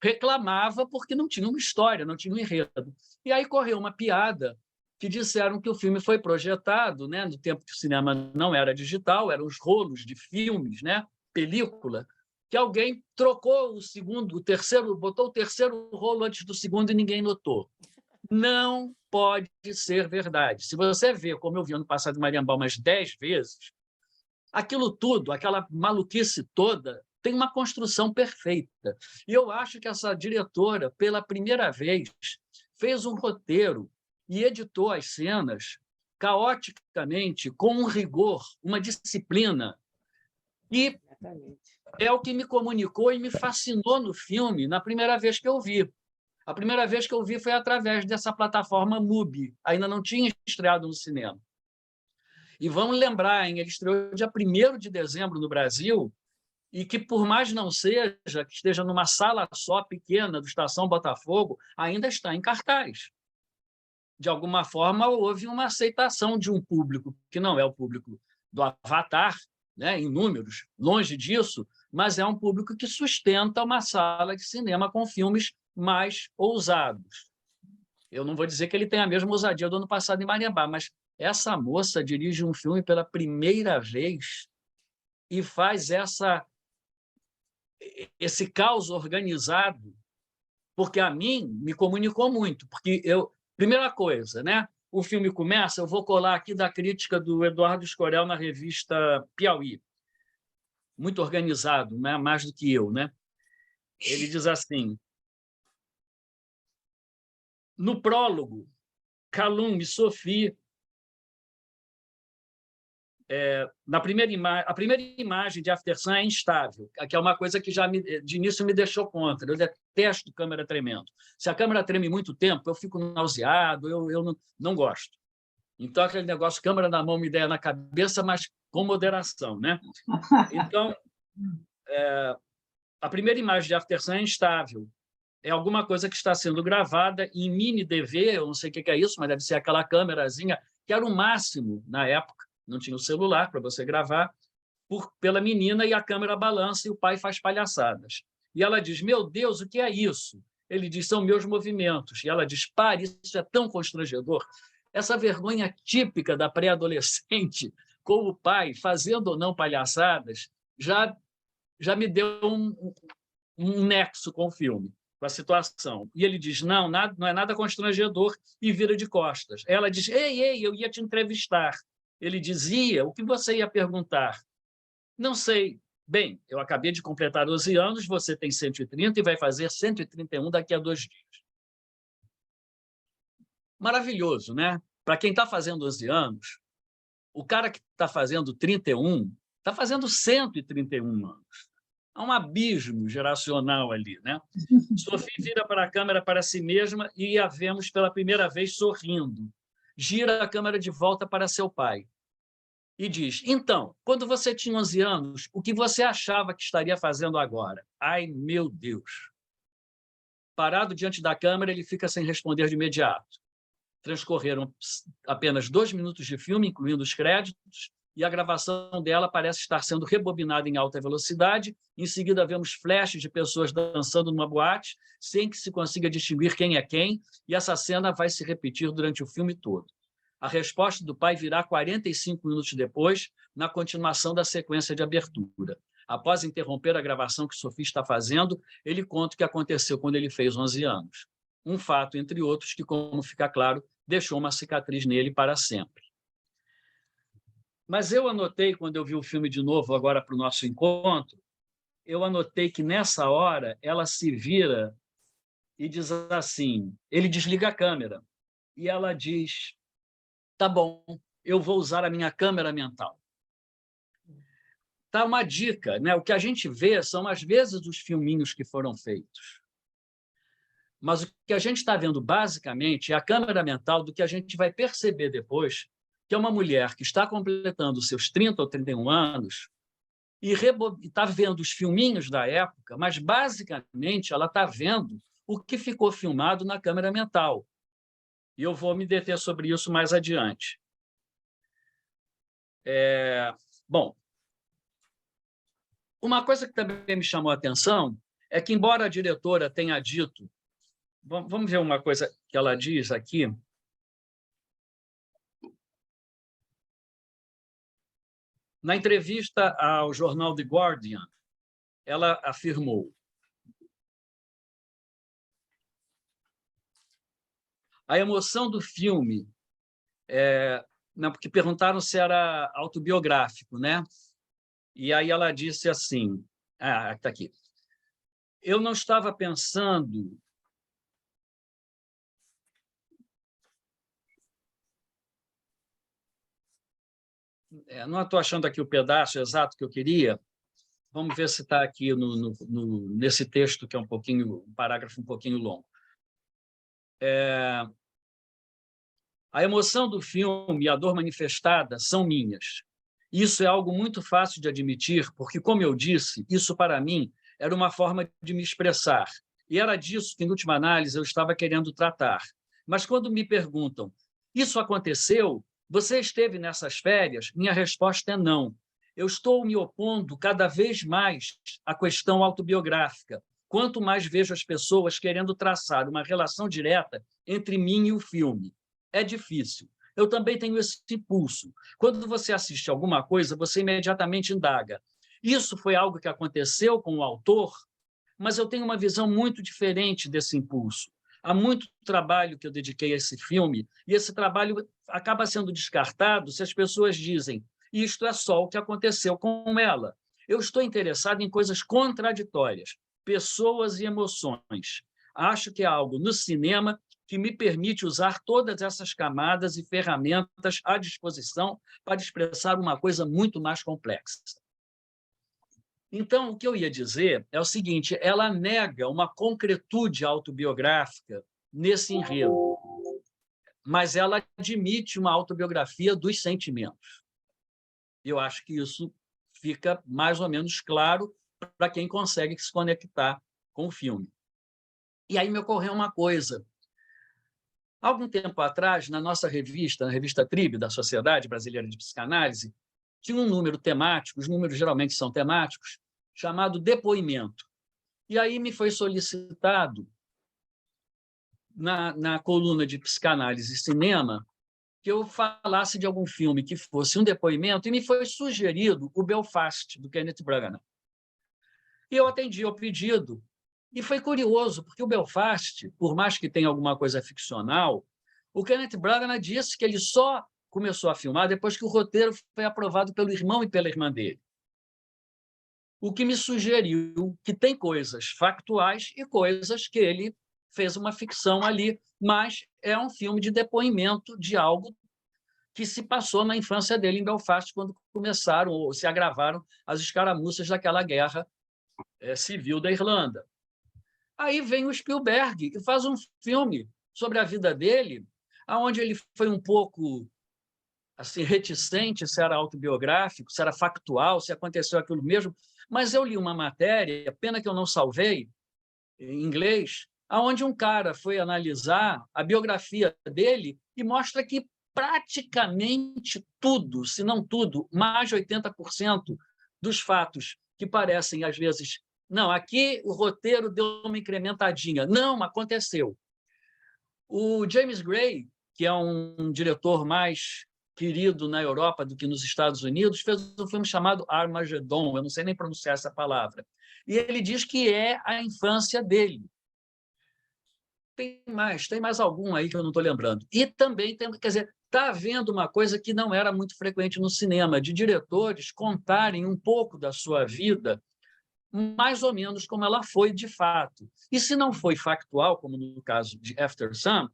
reclamava porque não tinha uma história, não tinha um enredo. E aí correu uma piada que disseram que o filme foi projetado, né, no tempo que o cinema não era digital, eram os rolos de filmes, né, película, que alguém trocou o segundo, o terceiro, botou o terceiro rolo antes do segundo e ninguém notou. Não pode ser verdade. Se você vê, como eu vi ano passado em Mariambá umas 10 vezes, aquilo tudo, aquela maluquice toda, tem uma construção perfeita. E eu acho que essa diretora, pela primeira vez, fez um roteiro e editou as cenas caoticamente, com um rigor, uma disciplina. E é o que me comunicou e me fascinou no filme na primeira vez que eu vi. A primeira vez que eu vi foi através dessa plataforma MUBI. Ainda não tinha estreado no cinema. E vamos lembrar, hein, ele estreou dia 1º de dezembro no Brasil, e que, por mais não seja, que esteja numa sala só pequena do Estação Botafogo, ainda está em cartaz. De alguma forma, houve uma aceitação de um público, que não é o público do Avatar, né, em números, longe disso, mas é um público que sustenta uma sala de cinema com filmes mais ousados. Eu não vou dizer que ele tem a mesma ousadia do ano passado em Mariambá, mas essa moça dirige um filme pela primeira vez e faz esse caos organizado, porque a mim me comunicou muito, porque primeira coisa, né? O filme começa, eu vou colar aqui da crítica do Eduardo Escorel na revista Piauí, muito organizado, né? Mais do que eu, né? Ele diz assim: no prólogo, Calum e Sophie, a primeira imagem de After Sun é instável, que é uma coisa que já de início me deixou contra. Eu detesto câmera tremendo. Se a câmera treme muito tempo, eu fico nauseado, eu não gosto. Então, aquele negócio, câmera na mão, uma ideia na cabeça, mas com moderação, né? Então, A primeira imagem de After Sun é instável. É alguma coisa que está sendo gravada em mini DV, eu não sei o que é isso, mas deve ser aquela câmerazinha, que era o máximo na época, não tinha o celular para você gravar, pela menina, e a câmera balança e o pai faz palhaçadas. E ela diz, meu Deus, o que é isso? Ele diz, são meus movimentos. E ela diz, pare, isso é tão constrangedor. Essa vergonha típica da pré-adolescente com o pai, fazendo ou não palhaçadas, já me deu um nexo com o filme, com a situação. E ele diz, não é nada constrangedor, e vira de costas. Ela diz, ei, eu ia te entrevistar. Ele dizia, o que você ia perguntar? Não sei. Bem, eu acabei de completar 12 anos, você tem 130 e vai fazer 131 daqui a 2 dias. Maravilhoso, né? Para quem está fazendo 12 anos, o cara que está fazendo 31 está fazendo 131 anos. Há um abismo geracional ali, né? Sophie vira para a câmera para si mesma e a vemos pela primeira vez sorrindo. Gira a câmera de volta para seu pai e diz, então, quando você tinha 11 anos, o que você achava que estaria fazendo agora? Ai, meu Deus! Parado diante da câmera, ele fica sem responder de imediato. Transcorreram apenas 2 minutos de filme, incluindo os créditos, e a gravação dela parece estar sendo rebobinada em alta velocidade. Em seguida, vemos flashes de pessoas dançando numa boate, sem que se consiga distinguir quem é quem, e essa cena vai se repetir durante o filme todo. A resposta do pai virá 45 minutos depois, na continuação da sequência de abertura. Após interromper a gravação que Sophie está fazendo, ele conta o que aconteceu quando ele fez 11 anos. Um fato, entre outros, que, como fica claro, deixou uma cicatriz nele para sempre. Mas eu anotei, quando eu vi o filme de novo, agora para o nosso encontro, eu anotei que, nessa hora, ela se vira e diz assim, ele desliga a câmera, e ela diz, tá bom, eu vou usar a minha câmera mental. Tá uma dica, né? O que a gente vê são, às vezes, os filminhos que foram feitos. Mas o que a gente está vendo, basicamente, é a câmera mental do que a gente vai perceber depois, que é uma mulher que está completando os seus 30 ou 31 anos e está vendo os filminhos da época, mas, basicamente, ela está vendo o que ficou filmado na câmera mental. E eu vou me deter sobre isso mais adiante. Bom, uma coisa que também me chamou a atenção é que, embora a diretora tenha dito... Vamos ver uma coisa que ela diz aqui. Na entrevista ao jornal The Guardian, ela afirmou: a emoção do filme, porque perguntaram se era autobiográfico, né? E aí ela disse assim, está aqui, eu não estava pensando... não estou achando aqui o pedaço exato que eu queria. Vamos ver se está aqui nesse texto, que é um parágrafo um pouquinho longo. A emoção do filme e a dor manifestada são minhas. Isso é algo muito fácil de admitir, porque, como eu disse, isso para mim era uma forma de me expressar. E era disso que, em última análise, eu estava querendo tratar. Mas quando me perguntam, isso aconteceu? Você esteve nessas férias? Minha resposta é não. Eu estou me opondo cada vez mais à questão autobiográfica. Quanto mais vejo as pessoas querendo traçar uma relação direta entre mim e o filme. É difícil. Eu também tenho esse impulso. Quando você assiste alguma coisa, você imediatamente indaga. Isso foi algo que aconteceu com o autor, mas eu tenho uma visão muito diferente desse impulso. Há muito trabalho que eu dediquei a esse filme, e esse trabalho acaba sendo descartado se as pessoas dizem isto é só o que aconteceu com ela. Eu estou interessado em coisas contraditórias, pessoas e emoções. Acho que é algo no cinema que me permite usar todas essas camadas e ferramentas à disposição para expressar uma coisa muito mais complexa. Então, o que eu ia dizer é o seguinte, ela nega uma concretude autobiográfica nesse enredo, mas ela admite uma autobiografia dos sentimentos. Eu acho que isso fica mais ou menos claro para quem consegue se conectar com o filme. E aí me ocorreu uma coisa. Algum tempo atrás, na nossa revista, na revista Tribe, da Sociedade Brasileira de Psicanálise, tinha um número temático, os números geralmente são temáticos, chamado Depoimento. E aí me foi solicitado, na coluna de Psicanálise e Cinema, que eu falasse de algum filme que fosse um depoimento, e me foi sugerido o Belfast, do Kenneth Branagh. E eu atendi ao pedido. E foi curioso, porque o Belfast, por mais que tenha alguma coisa ficcional, o Kenneth Branagh disse que ele só começou a filmar depois que o roteiro foi aprovado pelo irmão e pela irmã dele. O que me sugeriu que tem coisas factuais e coisas que ele fez uma ficção ali, mas é um filme de depoimento de algo que se passou na infância dele em Belfast, quando começaram ou se agravaram as escaramuças daquela guerra civil da Irlanda. Aí vem o Spielberg e faz um filme sobre a vida dele, onde ele foi um pouco assim, reticente se era autobiográfico, se era factual, se aconteceu aquilo mesmo, mas eu li uma matéria, pena que eu não salvei, em inglês, onde um cara foi analisar a biografia dele e mostra que praticamente tudo, se não tudo, mais de 80% dos fatos que parecem, às vezes, não, aqui o roteiro deu uma incrementadinha. Não, aconteceu. O James Gray, que é um diretor mais querido na Europa do que nos Estados Unidos, fez um filme chamado Armageddon, eu não sei nem pronunciar essa palavra, e ele diz que é a infância dele. Tem mais algum aí que eu não estou lembrando. E também, quer dizer, está havendo uma coisa que não era muito frequente no cinema, de diretores contarem um pouco da sua vida, mais ou menos como ela foi de fato. E se não foi factual, como no caso de After Sun,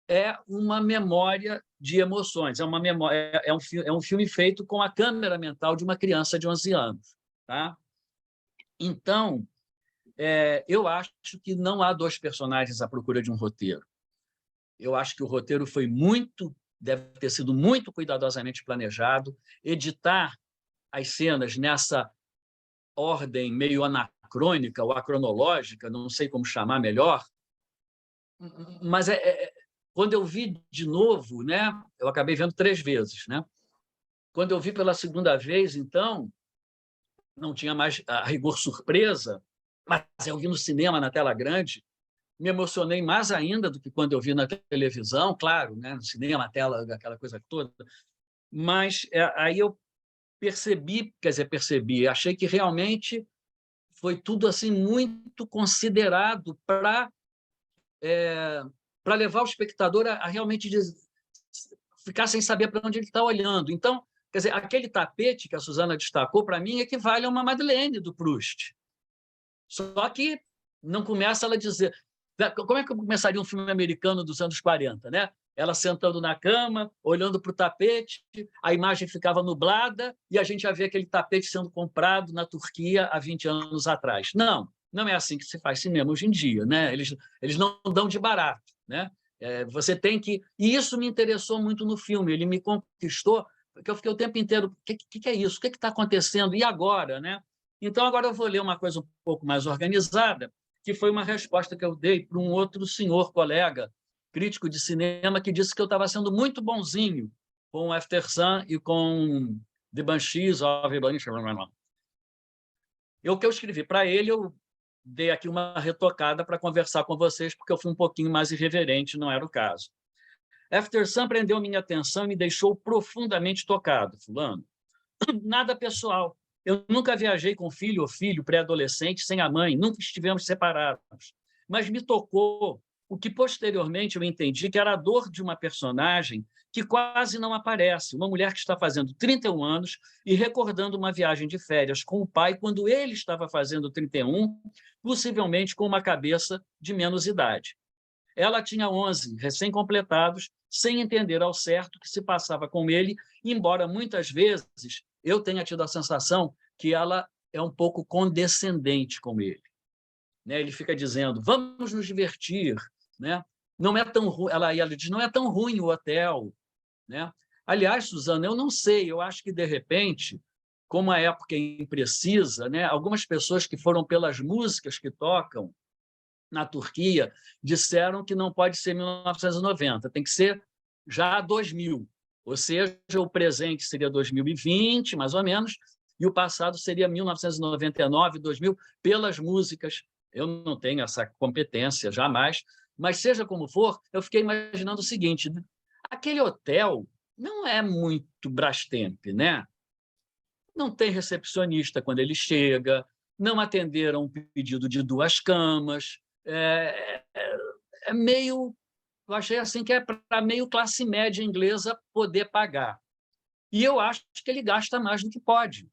é uma memória de emoções, é uma memória, é um filme feito com a câmera mental de uma criança de 11 anos. Tá? Então, eu acho que não há dois personagens à procura de um roteiro. Eu acho que o roteiro deve ter sido muito cuidadosamente planejado, editar as cenas nessa ordem meio anacrônica ou acronológica, não sei como chamar melhor, mas quando eu vi de novo, né, eu acabei vendo 3 vezes, né? Quando eu vi pela segunda vez, então, não tinha mais a rigor surpresa, mas eu vi no cinema, na tela grande, me emocionei mais ainda do que quando eu vi na televisão, claro, né, no cinema, a tela, aquela coisa toda, mas aí eu percebi, achei que realmente foi tudo assim muito considerado para levar o espectador a realmente ficar sem saber para onde ele está olhando. Então, quer dizer, aquele tapete que a Suzana destacou, para mim, equivale a uma Madeleine do Proust. Só que não começa ela a dizer... Como é que começaria um filme americano dos anos 40, né? Ela sentando na cama, olhando para o tapete, a imagem ficava nublada e a gente já vê aquele tapete sendo comprado na Turquia há 20 anos atrás. Não é assim que se faz cinema hoje em dia, né? Eles não dão de barato, né? Você tem que... E isso me interessou muito no filme, ele me conquistou, porque eu fiquei o tempo inteiro, o que é isso? O que está acontecendo? E agora, né? Então, agora eu vou ler uma coisa um pouco mais organizada, que foi uma resposta que eu dei para um outro senhor colega, crítico de cinema, que disse que eu estava sendo muito bonzinho com After Sun e com The Banshees of Inisherin. O que eu escrevi para ele, eu dei aqui uma retocada para conversar com vocês, porque eu fui um pouquinho mais irreverente, não era o caso. After Sun prendeu minha atenção e me deixou profundamente tocado, fulano. Nada pessoal. Eu nunca viajei com filho ou filho pré-adolescente sem a mãe, nunca estivemos separados. Mas me tocou o que posteriormente eu entendi que era a dor de uma personagem que quase não aparece, uma mulher que está fazendo 31 anos e recordando uma viagem de férias com o pai quando ele estava fazendo 31, possivelmente com uma cabeça de menos idade. Ela tinha 11 recém-completados, sem entender ao certo o que se passava com ele, embora muitas vezes eu tenha tido a sensação que ela é um pouco condescendente com ele. Né? Ele fica dizendo, vamos nos divertir. Né? Não é tão ruim, ela diz, não é tão ruim o hotel. Né? Aliás, Suzana, eu não sei, eu acho que, de repente, como a época é imprecisa, né, algumas pessoas que foram pelas músicas que tocam na Turquia disseram que não pode ser 1990, tem que ser já 2000, ou seja, o presente seria 2020, mais ou menos, e o passado seria 1999, 2000, pelas músicas. Eu não tenho essa competência, jamais, mas seja como for, eu fiquei imaginando o seguinte, né? Aquele hotel não é muito Brastemp, né? Não tem recepcionista quando ele chega, não atenderam um pedido de 2 camas, é meio... Eu achei assim que é para meio classe média inglesa poder pagar. E eu acho que ele gasta mais do que pode.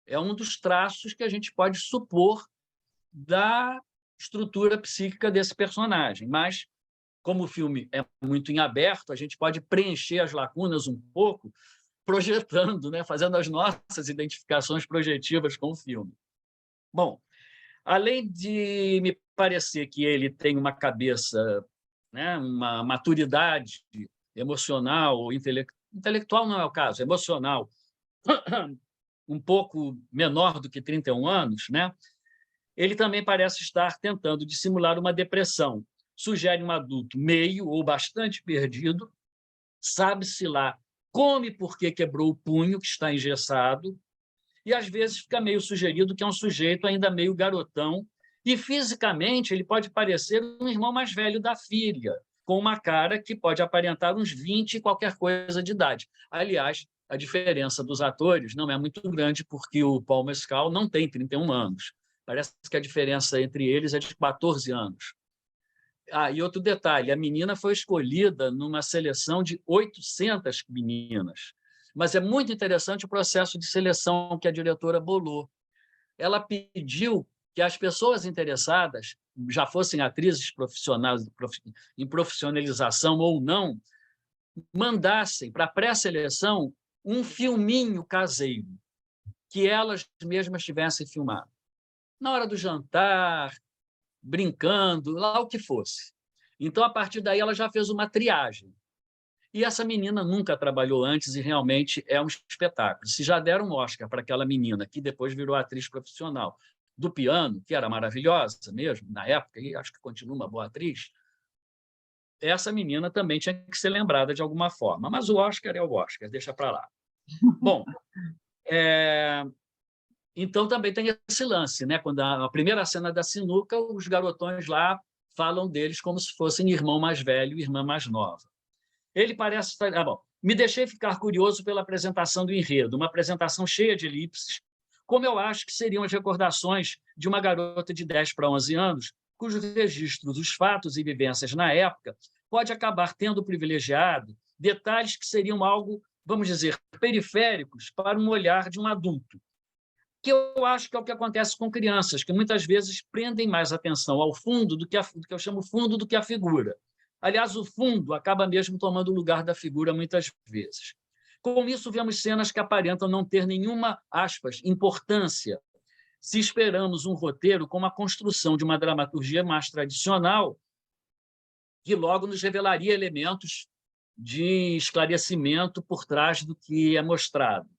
É um dos traços que a gente pode supor da estrutura psíquica desse personagem. Mas, como o filme é muito em aberto, a gente pode preencher as lacunas um pouco, projetando, né? Fazendo as nossas identificações projetivas com o filme. Bom, além de me parecer que ele tem uma cabeça, né, uma maturidade emocional, intelectual não é o caso, emocional, um pouco menor do que 31 anos, né? Ele também parece estar tentando dissimular uma depressão. Sugere um adulto meio ou bastante perdido, sabe-se lá como e por que quebrou o punho, que está engessado, e às vezes fica meio sugerido que é um sujeito ainda meio garotão, e fisicamente ele pode parecer um irmão mais velho da filha, com uma cara que pode aparentar uns 20 e qualquer coisa de idade. Aliás, a diferença dos atores não é muito grande, porque o Paul Mescal não tem 31 anos. Parece que a diferença entre eles é de 14 anos. Ah, e outro detalhe, a menina foi escolhida numa seleção de 800 meninas. Mas é muito interessante o processo de seleção que a diretora bolou. Ela pediu que as pessoas interessadas, já fossem atrizes profissionais em profissionalização ou não, mandassem para a pré-seleção um filminho caseiro, que elas mesmas tivessem filmado. Na hora do jantar, brincando, lá o que fosse. Então, a partir daí, ela já fez uma triagem. E essa menina nunca trabalhou antes e realmente é um espetáculo. Se já deram um Oscar para aquela menina, que depois virou atriz profissional, do piano, que era maravilhosa mesmo, na época, e acho que continua uma boa atriz, essa menina também tinha que ser lembrada de alguma forma. Mas o Oscar é o Oscar, deixa para lá. Bom, então também tem esse lance, né? Quando a primeira cena da sinuca, os garotões lá falam deles como se fossem irmão mais velho e irmã mais nova. Ele parece estar... bom, me deixei ficar curioso pela apresentação do enredo, uma apresentação cheia de elipses, como eu acho que seriam as recordações de uma garota de 10 para 11 anos, cujo registro dos fatos e vivências na época pode acabar tendo privilegiado detalhes que seriam algo, vamos dizer, periféricos para um olhar de um adulto, que eu acho que é o que acontece com crianças, que muitas vezes prendem mais atenção ao fundo do que eu chamo fundo do que a figura. Aliás, o fundo acaba mesmo tomando o lugar da figura muitas vezes. Com isso, vemos cenas que aparentam não ter nenhuma, aspas, importância, se esperamos um roteiro com a construção de uma dramaturgia mais tradicional, que logo nos revelaria elementos de esclarecimento por trás do que é mostrado.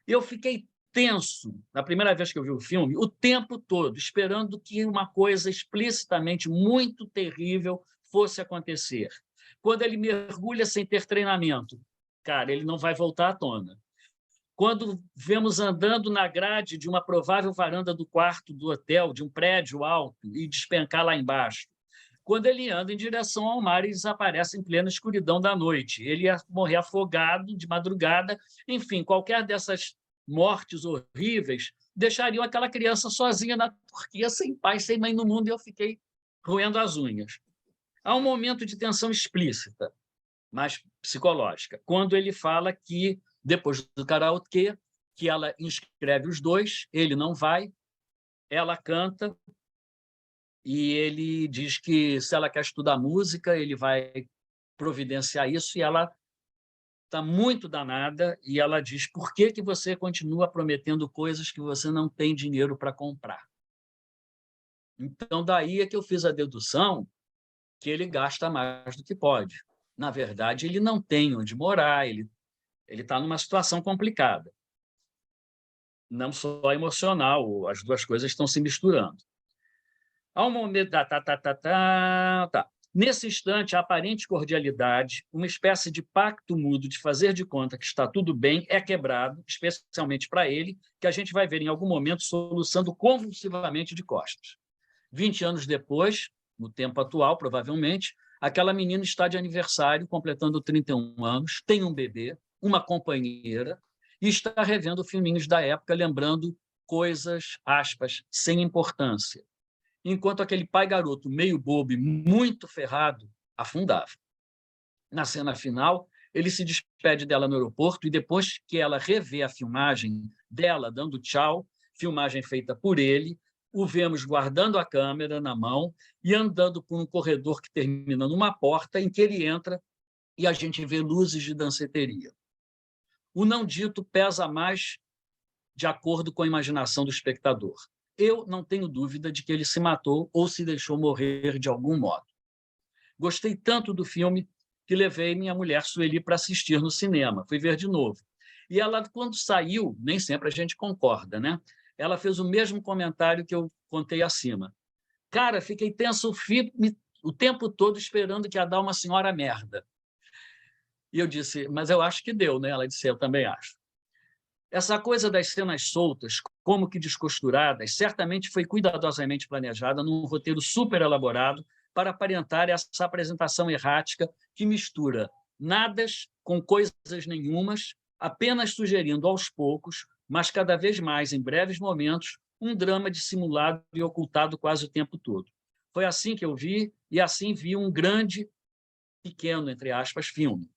Eu fiquei tenso, na primeira vez que eu vi o filme, o tempo todo, esperando que uma coisa explicitamente muito terrível fosse acontecer. Quando ele mergulha sem ter treinamento, cara, ele não vai voltar à tona. Quando vemos andando na grade de uma provável varanda do quarto do hotel, de um prédio alto, e despencar lá embaixo. Quando ele anda em direção ao mar e desaparece em plena escuridão da noite. Ele ia morrer afogado de madrugada. Enfim, qualquer dessas mortes horríveis deixariam aquela criança sozinha na Turquia, sem pai, sem mãe no mundo, e eu fiquei roendo as unhas. Há um momento de tensão explícita, mas psicológica, quando ele fala que, depois do karaokê, que ela inscreve os dois, ele não vai, ela canta, e ele diz que, se ela quer estudar música, ele vai providenciar isso, e ela está muito danada, e ela diz: por que que você continua prometendo coisas que você não tem dinheiro para comprar? Então, daí é que eu fiz a dedução que ele gasta mais do que pode. Na verdade, ele não tem onde morar, ele está numa situação complicada. não só emocional, as duas coisas estão se misturando. Há um momento... Tá. Nesse instante, a aparente cordialidade, uma espécie de pacto mútuo de fazer de conta que está tudo bem, é quebrado, especialmente para ele, que a gente vai ver em algum momento soluçando convulsivamente de costas. 20 anos depois, no tempo atual, provavelmente, aquela menina está de aniversário, completando 31 anos, tem um bebê, uma companheira, e está revendo filminhos da época, lembrando coisas, aspas, sem importância, enquanto aquele pai garoto meio bobo e muito ferrado afundava. Na cena final, ele se despede dela no aeroporto e depois que ela revê a filmagem dela dando tchau, filmagem feita por ele, o vemos guardando a câmera na mão e andando por um corredor que termina numa porta em que ele entra e a gente vê luzes de danceteria. O não dito pesa mais de acordo com a imaginação do espectador. Eu não tenho dúvida de que ele se matou ou se deixou morrer de algum modo. Gostei tanto do filme que levei minha mulher Sueli para assistir no cinema. Fui ver de novo. E ela, quando saiu, nem sempre a gente concorda, né? Ela fez o mesmo comentário que eu contei acima. Cara, fiquei tenso o tempo todo esperando que ia dar uma senhora merda. E eu disse, mas eu acho que deu, né? Ela disse, eu também acho. Essa coisa das cenas soltas, como que descosturadas, certamente foi cuidadosamente planejada num roteiro super elaborado para aparentar essa apresentação errática que mistura nadas com coisas nenhumas, apenas sugerindo aos poucos, mas cada vez mais em breves momentos, um drama dissimulado e ocultado quase o tempo todo. Foi assim que eu vi, e assim vi um grande, pequeno, entre aspas, filme.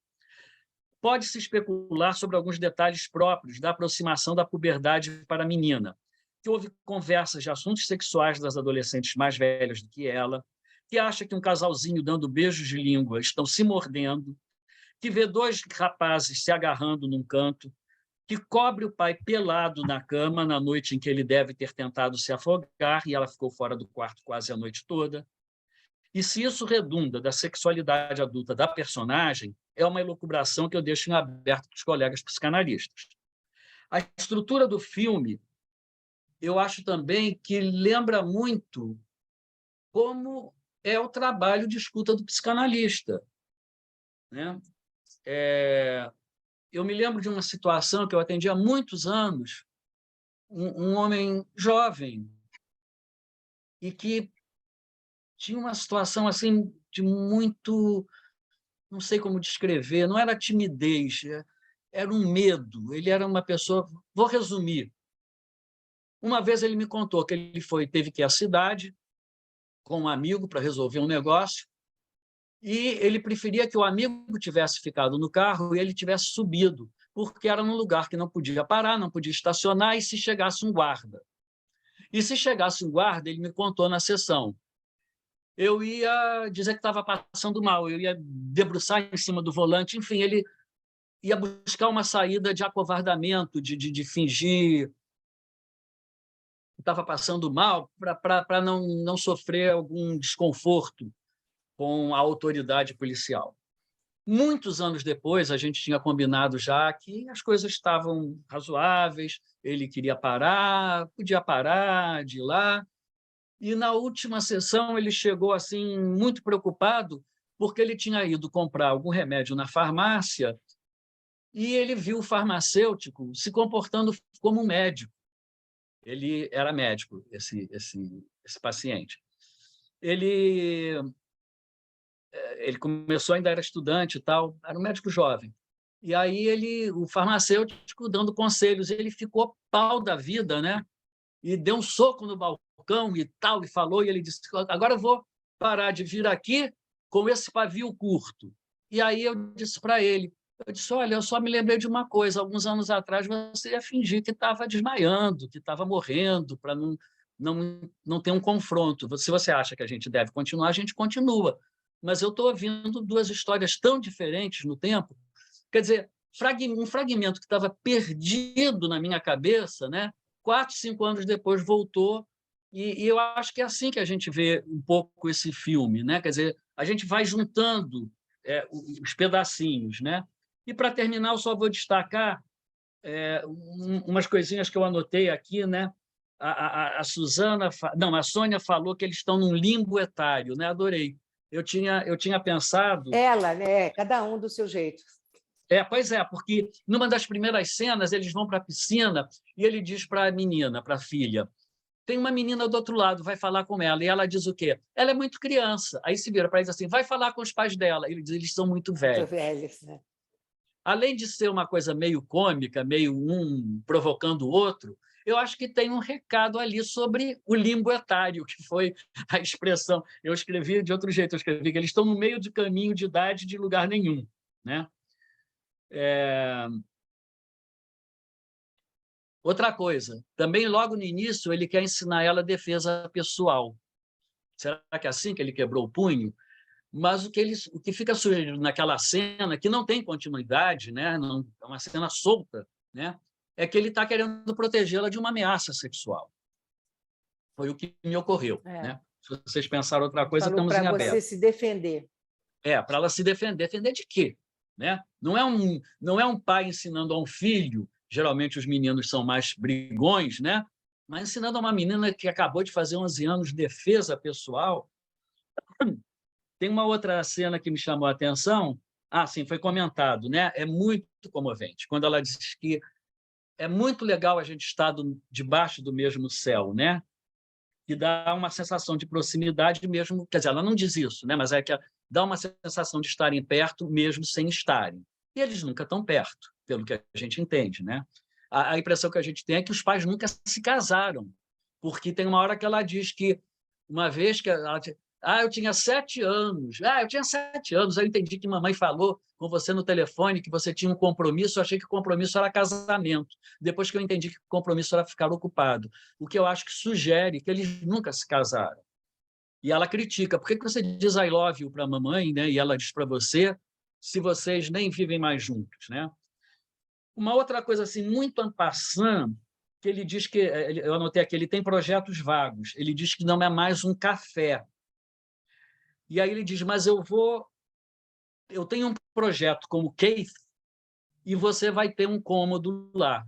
Pode-se especular sobre alguns detalhes próprios da aproximação da puberdade para a menina, que houve conversas de assuntos sexuais das adolescentes mais velhas do que ela, que acha que um casalzinho dando beijos de língua estão se mordendo, que vê dois rapazes se agarrando num canto, que cobre o pai pelado na cama na noite em que ele deve ter tentado se afogar e ela ficou fora do quarto quase a noite toda. E se isso redunda da sexualidade adulta da personagem, é uma elucubração que eu deixo em aberto para os colegas psicanalistas. A estrutura do filme, eu acho também que lembra muito como é o trabalho de escuta do psicanalista, né? Eu me lembro de uma situação que eu atendi há muitos anos, um homem jovem e que tinha uma situação assim de muito, não sei como descrever, não era timidez, era um medo, ele era uma pessoa... Vou resumir. Uma vez ele me contou que ele teve que ir à cidade com um amigo para resolver um negócio e ele preferia que o amigo tivesse ficado no carro e ele tivesse subido, porque era num lugar que não podia parar, não podia estacionar, e se chegasse um guarda. E se chegasse um guarda, ele me contou na sessão, eu ia dizer que estava passando mal, eu ia debruçar em cima do volante, enfim, ele ia buscar uma saída de acovardamento, de fingir que estava passando mal para não sofrer algum desconforto com a autoridade policial. Muitos anos depois, a gente tinha combinado já que as coisas estavam razoáveis, ele queria parar, podia parar de ir lá, e na última sessão ele chegou assim muito preocupado porque ele tinha ido comprar algum remédio na farmácia e ele viu o farmacêutico se comportando como um médico. Ele era médico, esse paciente. Ele começou, ainda era estudante e tal, era um médico jovem. E aí o farmacêutico dando conselhos, ele ficou pau da vida, né? E deu um soco no balcão e tal, e falou, e ele disse, agora eu vou parar de vir aqui com esse pavio curto. E aí eu disse para ele, olha, eu só me lembrei de uma coisa, alguns anos atrás você ia fingir que estava desmaiando, que estava morrendo, para não ter um confronto. Se você acha que a gente deve continuar, a gente continua. Mas eu estou ouvindo duas histórias tão diferentes no tempo. Quer dizer, um fragmento que estava perdido na minha cabeça, né? 4, 5 anos depois voltou, e eu acho que é assim que a gente vê um pouco esse filme, né? Quer dizer, a gente vai juntando os pedacinhos, né? E, para terminar, eu só vou destacar umas coisinhas que eu anotei aqui, né? A Sônia falou que eles estão num limbo etário, né? Adorei. Eu tinha pensado... Ela, né? Cada um do seu jeito. Pois é, porque numa das primeiras cenas eles vão para a piscina e ele diz para a menina, para a filha, tem uma menina do outro lado, vai falar com ela. E ela diz o quê? Ela é muito criança. Aí se vira para eles assim, vai falar com os pais dela. Ele diz, eles são muito velhos. Muito velhos, né? Além de ser uma coisa meio cômica, meio um provocando o outro, eu acho que tem um recado ali sobre o limbo etário, que foi a expressão. Eu escrevi de outro jeito, eu escrevi que eles estão no meio de caminho de idade de lugar nenhum, né? Outra coisa, também logo no início ele quer ensinar ela defesa pessoal. Será que é assim que ele quebrou o punho? Mas o que fica sugerido naquela cena, que não tem continuidade, né? Não, é uma cena solta, né? É que ele está querendo protegê-la de uma ameaça sexual. Foi o que me ocorreu. Né? Se vocês pensaram outra coisa, Falou estamos em para aberto. você se defender. Para ela se defender. Defender de quê? Né? Não é um pai ensinando a um filho, geralmente os meninos são mais brigões, né? Mas ensinando a uma menina que acabou de fazer 11 anos defesa pessoal. Tem uma outra cena que me chamou a atenção. Sim, foi comentado, né? É muito comovente. Quando ela diz que é muito legal a gente estar debaixo do mesmo céu, né? E dá uma sensação de proximidade mesmo. Quer dizer, ela não diz isso, né? Mas é que dá uma sensação de estarem perto mesmo sem estarem. E eles nunca estão perto, pelo que a gente entende, né? A impressão que a gente tem é que os pais nunca se casaram, porque tem uma hora que ela diz que uma vez que ela eu tinha 7 anos. Eu tinha 7 anos. Eu entendi que mamãe falou com você no telefone que você tinha um compromisso. Eu achei que o compromisso era casamento. Depois que eu entendi que o compromisso era ficar ocupado. O que eu acho que sugere que eles nunca se casaram. E ela critica. Por que você diz I love you para a mamãe, né? E ela diz para você, se vocês nem vivem mais juntos, né? Uma outra coisa assim, muito en passant, que ele diz que... Eu anotei aqui, ele tem projetos vagos. Ele diz que não é mais um café. E aí ele diz, mas eu tenho um projeto como Keith e você vai ter um cômodo lá.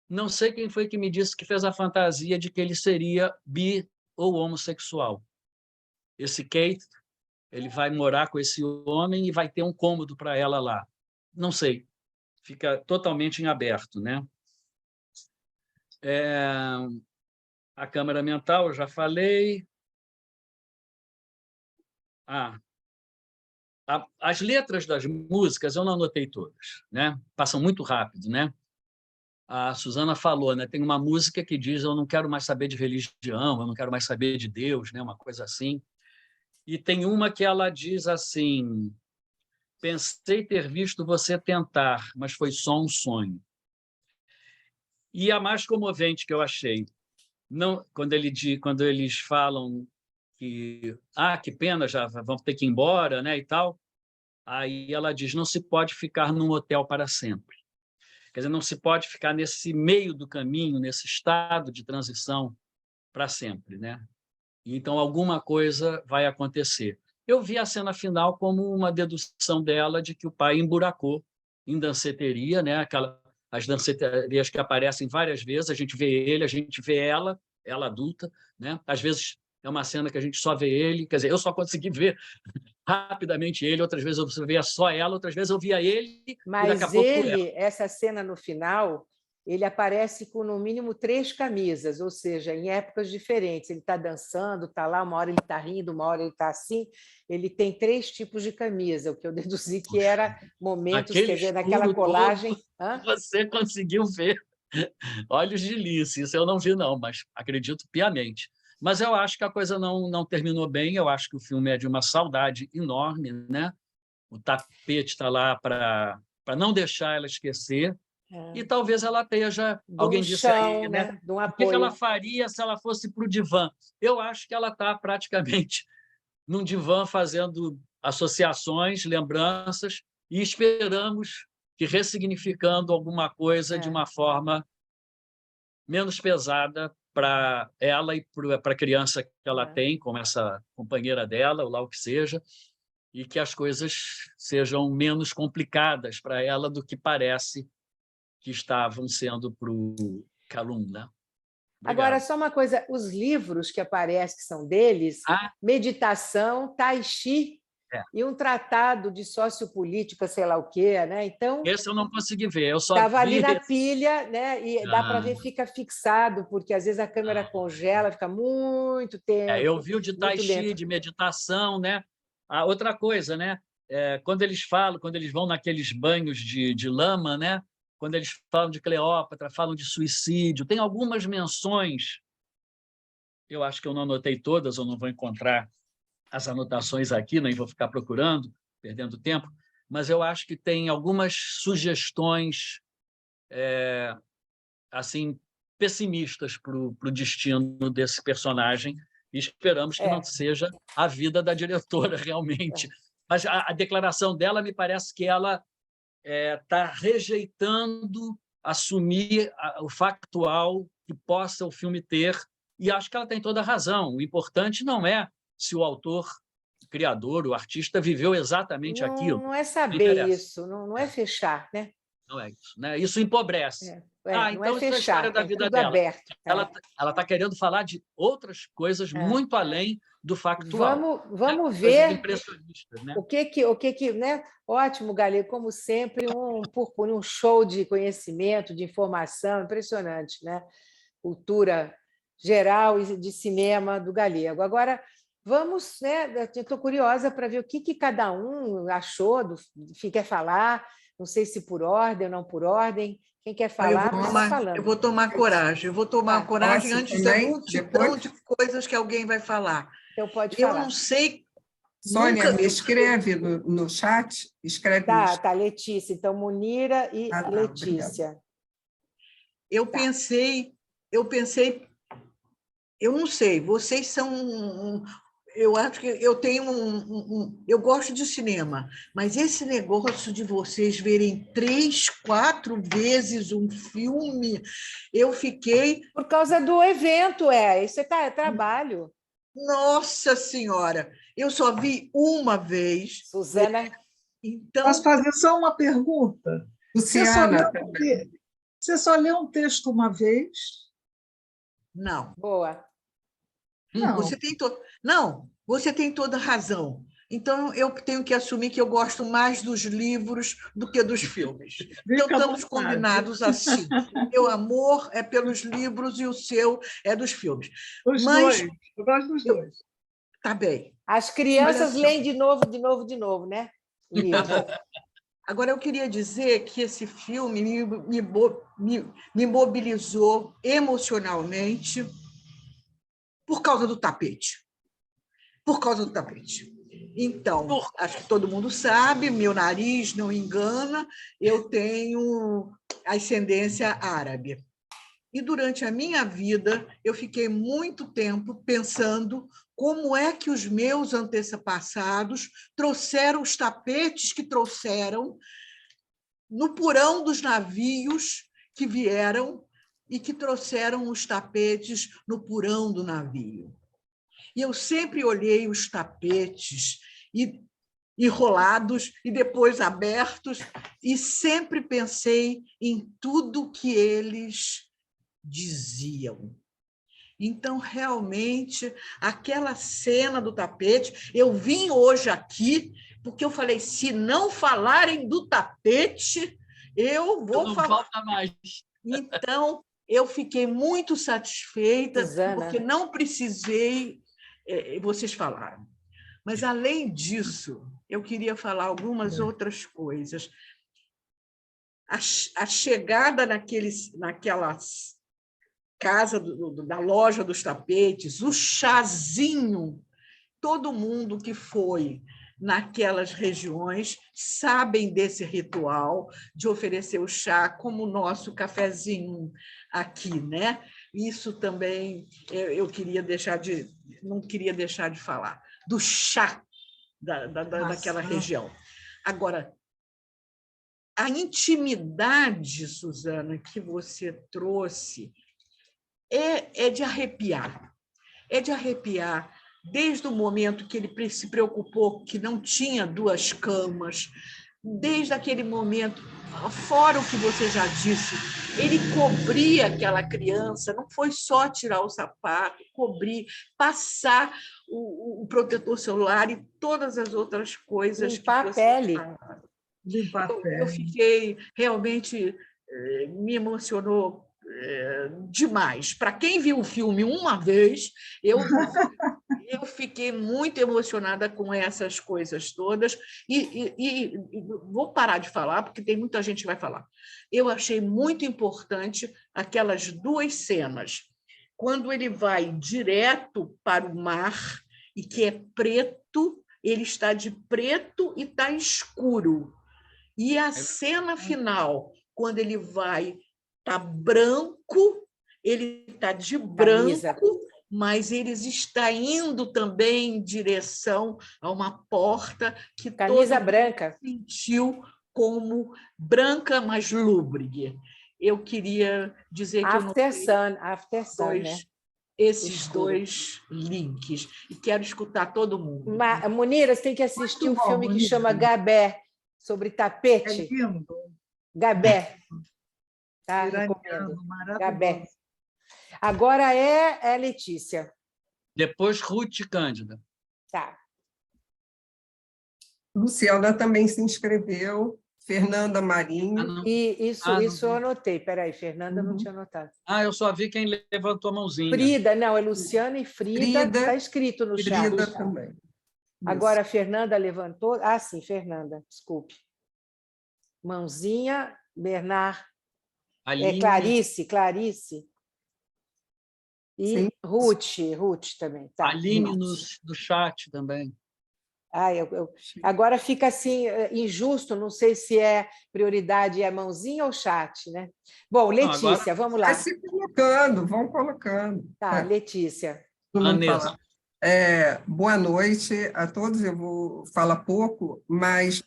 Não sei quem foi que me disse que fez a fantasia de que ele seria bi ou homossexual. Esse Keith, ele vai morar com esse homem e vai ter um cômodo para ela lá. Não sei. Fica totalmente em aberto, né? A câmara mental, eu já falei. As letras das músicas eu não anotei todas, né? Passam muito rápido, né? A Susana falou, né? Tem uma música que diz eu não quero mais saber de religião, eu não quero mais saber de Deus, né? Uma coisa assim. E tem uma que ela diz assim: pensei ter visto você tentar, mas foi só um sonho. E a mais comovente que eu achei, não, quando eles falam que que pena, já vamos ter que ir embora, né, e tal. Aí ela diz, não se pode ficar num hotel para sempre. Quer dizer, não se pode ficar nesse meio do caminho, nesse estado de transição para sempre, né? Então, alguma coisa vai acontecer. Eu vi a cena final como uma dedução dela de que o pai emburacou em danceteria, né? As danceterias que aparecem várias vezes, a gente vê ele, a gente vê ela adulta, né? Às vezes é uma cena que a gente só vê ele, quer dizer, eu só consegui ver rapidamente ele, outras vezes eu via só ela, outras vezes eu via ele mas e daqui a pouco ele, essa cena no final, ele aparece com no mínimo 3 camisas, ou seja, em épocas diferentes. Ele está dançando, está lá, uma hora ele está rindo, uma hora ele está assim. Ele tem 3 tipos de camisa, o que eu deduzi que era momentos, quer dizer, naquela colagem. Você conseguiu ver olhos de lince, isso eu não vi não, mas acredito piamente. Mas eu acho que a coisa não terminou bem, eu acho que o filme é de uma saudade enorme, né? O tapete está lá para não deixar ela esquecer, e talvez ela esteja, alguém disse aí, né? O que ela faria se ela fosse para o divã? Eu acho que ela está praticamente num divã fazendo associações, lembranças, e esperamos que ressignificando alguma coisa de uma forma menos pesada para ela e para a criança que ela tem, como essa companheira dela, ou lá o que seja, e que as coisas sejam menos complicadas para ela do que parece que estavam sendo para o Calum, né? Agora, só uma coisa, os livros que aparecem, que são deles, Meditação, Tai Chi e um tratado de sociopolítica, sei lá o quê, né? Então, esse eu não consegui ver, eu só estava ali vi... na pilha, né? E dá para ver, fica fixado, porque às vezes a câmera congela, fica muito tempo, eu vi o de Tai muito Chi, lento. de meditação, né? Outra coisa, né? Quando eles vão naqueles banhos de lama, né? Quando eles falam de Cleópatra, falam de suicídio, tem algumas menções, eu acho que eu não anotei todas, eu não vou encontrar as anotações aqui, nem vou ficar procurando, perdendo tempo, mas eu acho que tem algumas sugestões assim pessimistas para o destino desse personagem, e esperamos que não seja a vida da diretora realmente. Mas a declaração dela me parece que ela está rejeitando assumir o factual que possa o filme ter, e acho que ela tem toda a razão. O importante não é se o autor, o criador, o artista viveu exatamente aquilo. Não é saber isso, não é fechar, né? Não é isso, né? Isso empobrece. Não Então é isso é a história fechar, da é vida tudo dela. aberto. Ela está querendo falar de outras coisas muito além do factual. Vamos coisas ver impressionistas, né? o que, né? Ótimo, Galego, como sempre, um show de conhecimento, de informação, impressionante, né? Cultura geral e de cinema do Galego. Agora, vamos, né? Estou curiosa para ver o que cada um achou, enfim, quer falar, não sei se por ordem ou não por ordem. Quem quer falar, vai falando. Eu vou tomar coragem. Eu vou tomar coragem Posso antes também, da multidão de coisas que alguém vai falar. Então, pode Eu falar. não sei... Sônia, me escreve no chat. Escreve Tá, Letícia. Então, Munira e Letícia. Obrigada. Eu pensei, eu não sei, vocês são... Eu acho que eu tenho eu gosto de cinema, mas esse negócio de vocês verem 3, 4 vezes um filme, eu fiquei... Por causa do evento, isso é trabalho. Nossa Senhora, eu só vi uma vez. Suzana. Então... Posso fazer só uma pergunta? Luciana, Você só lê um texto uma vez? Não. Boa. Não. Você tem toda a razão. Então, eu tenho que assumir que eu gosto mais dos livros do que dos filmes. Então, estamos combinados assim. O meu amor é pelos livros e o seu é dos filmes. Os dois. Eu gosto dos dois. Tá bem. As crianças leem de novo, né? Agora, eu queria dizer que esse filme me mobilizou emocionalmente por causa do tapete. Por causa do tapete. Então, acho que todo mundo sabe, meu nariz não engana, eu tenho ascendência árabe. E durante a minha vida, eu fiquei muito tempo pensando como é que os meus antepassados trouxeram os tapetes que trouxeram no porão dos navios que vieram e que trouxeram os tapetes no porão do navio. E eu sempre olhei os tapetes enrolados e depois abertos e sempre pensei em tudo que eles diziam. Então, realmente, aquela cena do tapete, eu vim hoje aqui porque eu falei, se não falarem do tapete, eu vou falar. Não falta mais. Então, eu fiquei muito satisfeita, Suzana. porque não precisei, vocês falaram. Mas, além disso, eu queria falar algumas outras coisas. A chegada naquela casa da loja dos tapetes, o chazinho, todo mundo que foi naquelas regiões sabem desse ritual de oferecer o chá como o nosso cafezinho aqui, né? Isso também eu não queria deixar de falar do chá daquela região. Agora, a intimidade, Suzana, que você trouxe é de arrepiar. É de arrepiar desde o momento que ele se preocupou que não tinha 2 camas, desde aquele momento fora o que você já disse, ele cobria aquela criança, não foi só tirar o sapato, cobrir, passar o protetor celular e todas as outras coisas que Limpar a você pele. fala. Limpar a Eu pele. fiquei realmente, me emocionou demais. Para quem viu o filme uma vez, eu fiquei muito emocionada com essas coisas todas e vou parar de falar, porque tem muita gente que vai falar. Eu achei muito importante aquelas 2 cenas. Quando ele vai direto para o mar e que é preto, ele está de preto e está escuro. E a cena final, quando ele vai, está branco, ele está de Camisa. branco, mas ele está indo também em direção a uma porta que Camisa todo branca. mundo sentiu como branca, mas lúbrica. Eu queria dizer que eu After notei Sun, né? esses Escuro. 2 links e quero escutar todo mundo. Munira, você tem que assistir Muito o bom, filme que Munira. chama Gabé, sobre É tapete. lindo, Gabé. Tá? Recomendo. iraniano, Gabé. maravilhoso. Agora é Letícia. Depois Ruth Cândida. Tá. Luciana também se inscreveu, Fernanda Marinho. não. E isso não eu vi. anotei. Peraí, Fernanda não Uhum. tinha anotado. Eu só vi quem levantou a mãozinha. Frida, não, é Luciana e Frida. Frida. Está escrito no chat. Frida também. Isso. Agora a Fernanda levantou. Ah, sim, Fernanda, desculpe. Mãozinha, Bernard. Aline, Clarice. E Sim. Ruth também. Tá. Aline no chat também. Agora fica assim, injusto, não sei se é prioridade a mãozinha ou chat, né? Bom, Letícia, agora vamos lá. Vai se colocando, vão colocando. Tá, Letícia. Todo mundo Vanessa. falar. Boa noite a todos. Eu vou falar pouco, mas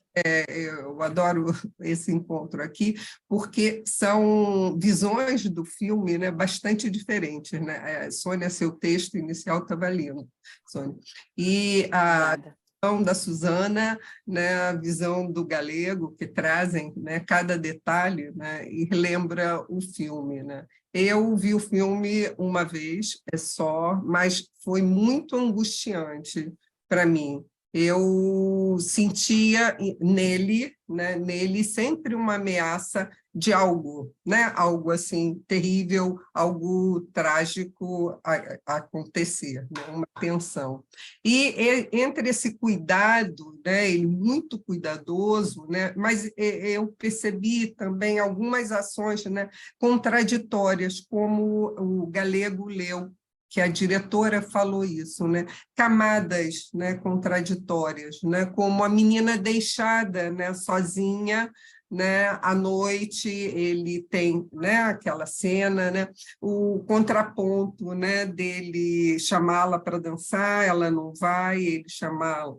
eu adoro esse encontro aqui, porque são visões do filme, né, bastante diferentes, né? Sônia, seu texto inicial estava lindo, Sônia. E a visão da Suzana, né, a visão do Galego, que trazem, né, cada detalhe, né, e lembra o filme, né? Eu vi o filme uma vez, só, mas foi muito angustiante para mim. Eu sentia nele, né, nele sempre uma ameaça de algo, né, algo assim terrível, algo trágico acontecer, né, uma tensão. E entre esse cuidado, né, ele muito cuidadoso, né, mas eu percebi também algumas ações, né, contraditórias, como o Galego leu, que a diretora falou isso, né? Camadas, né, contraditórias, né? Como a menina deixada, né, sozinha, né, à noite, ele tem, né, aquela cena, né, o contraponto, né, dele chamá-la para dançar, ela não vai,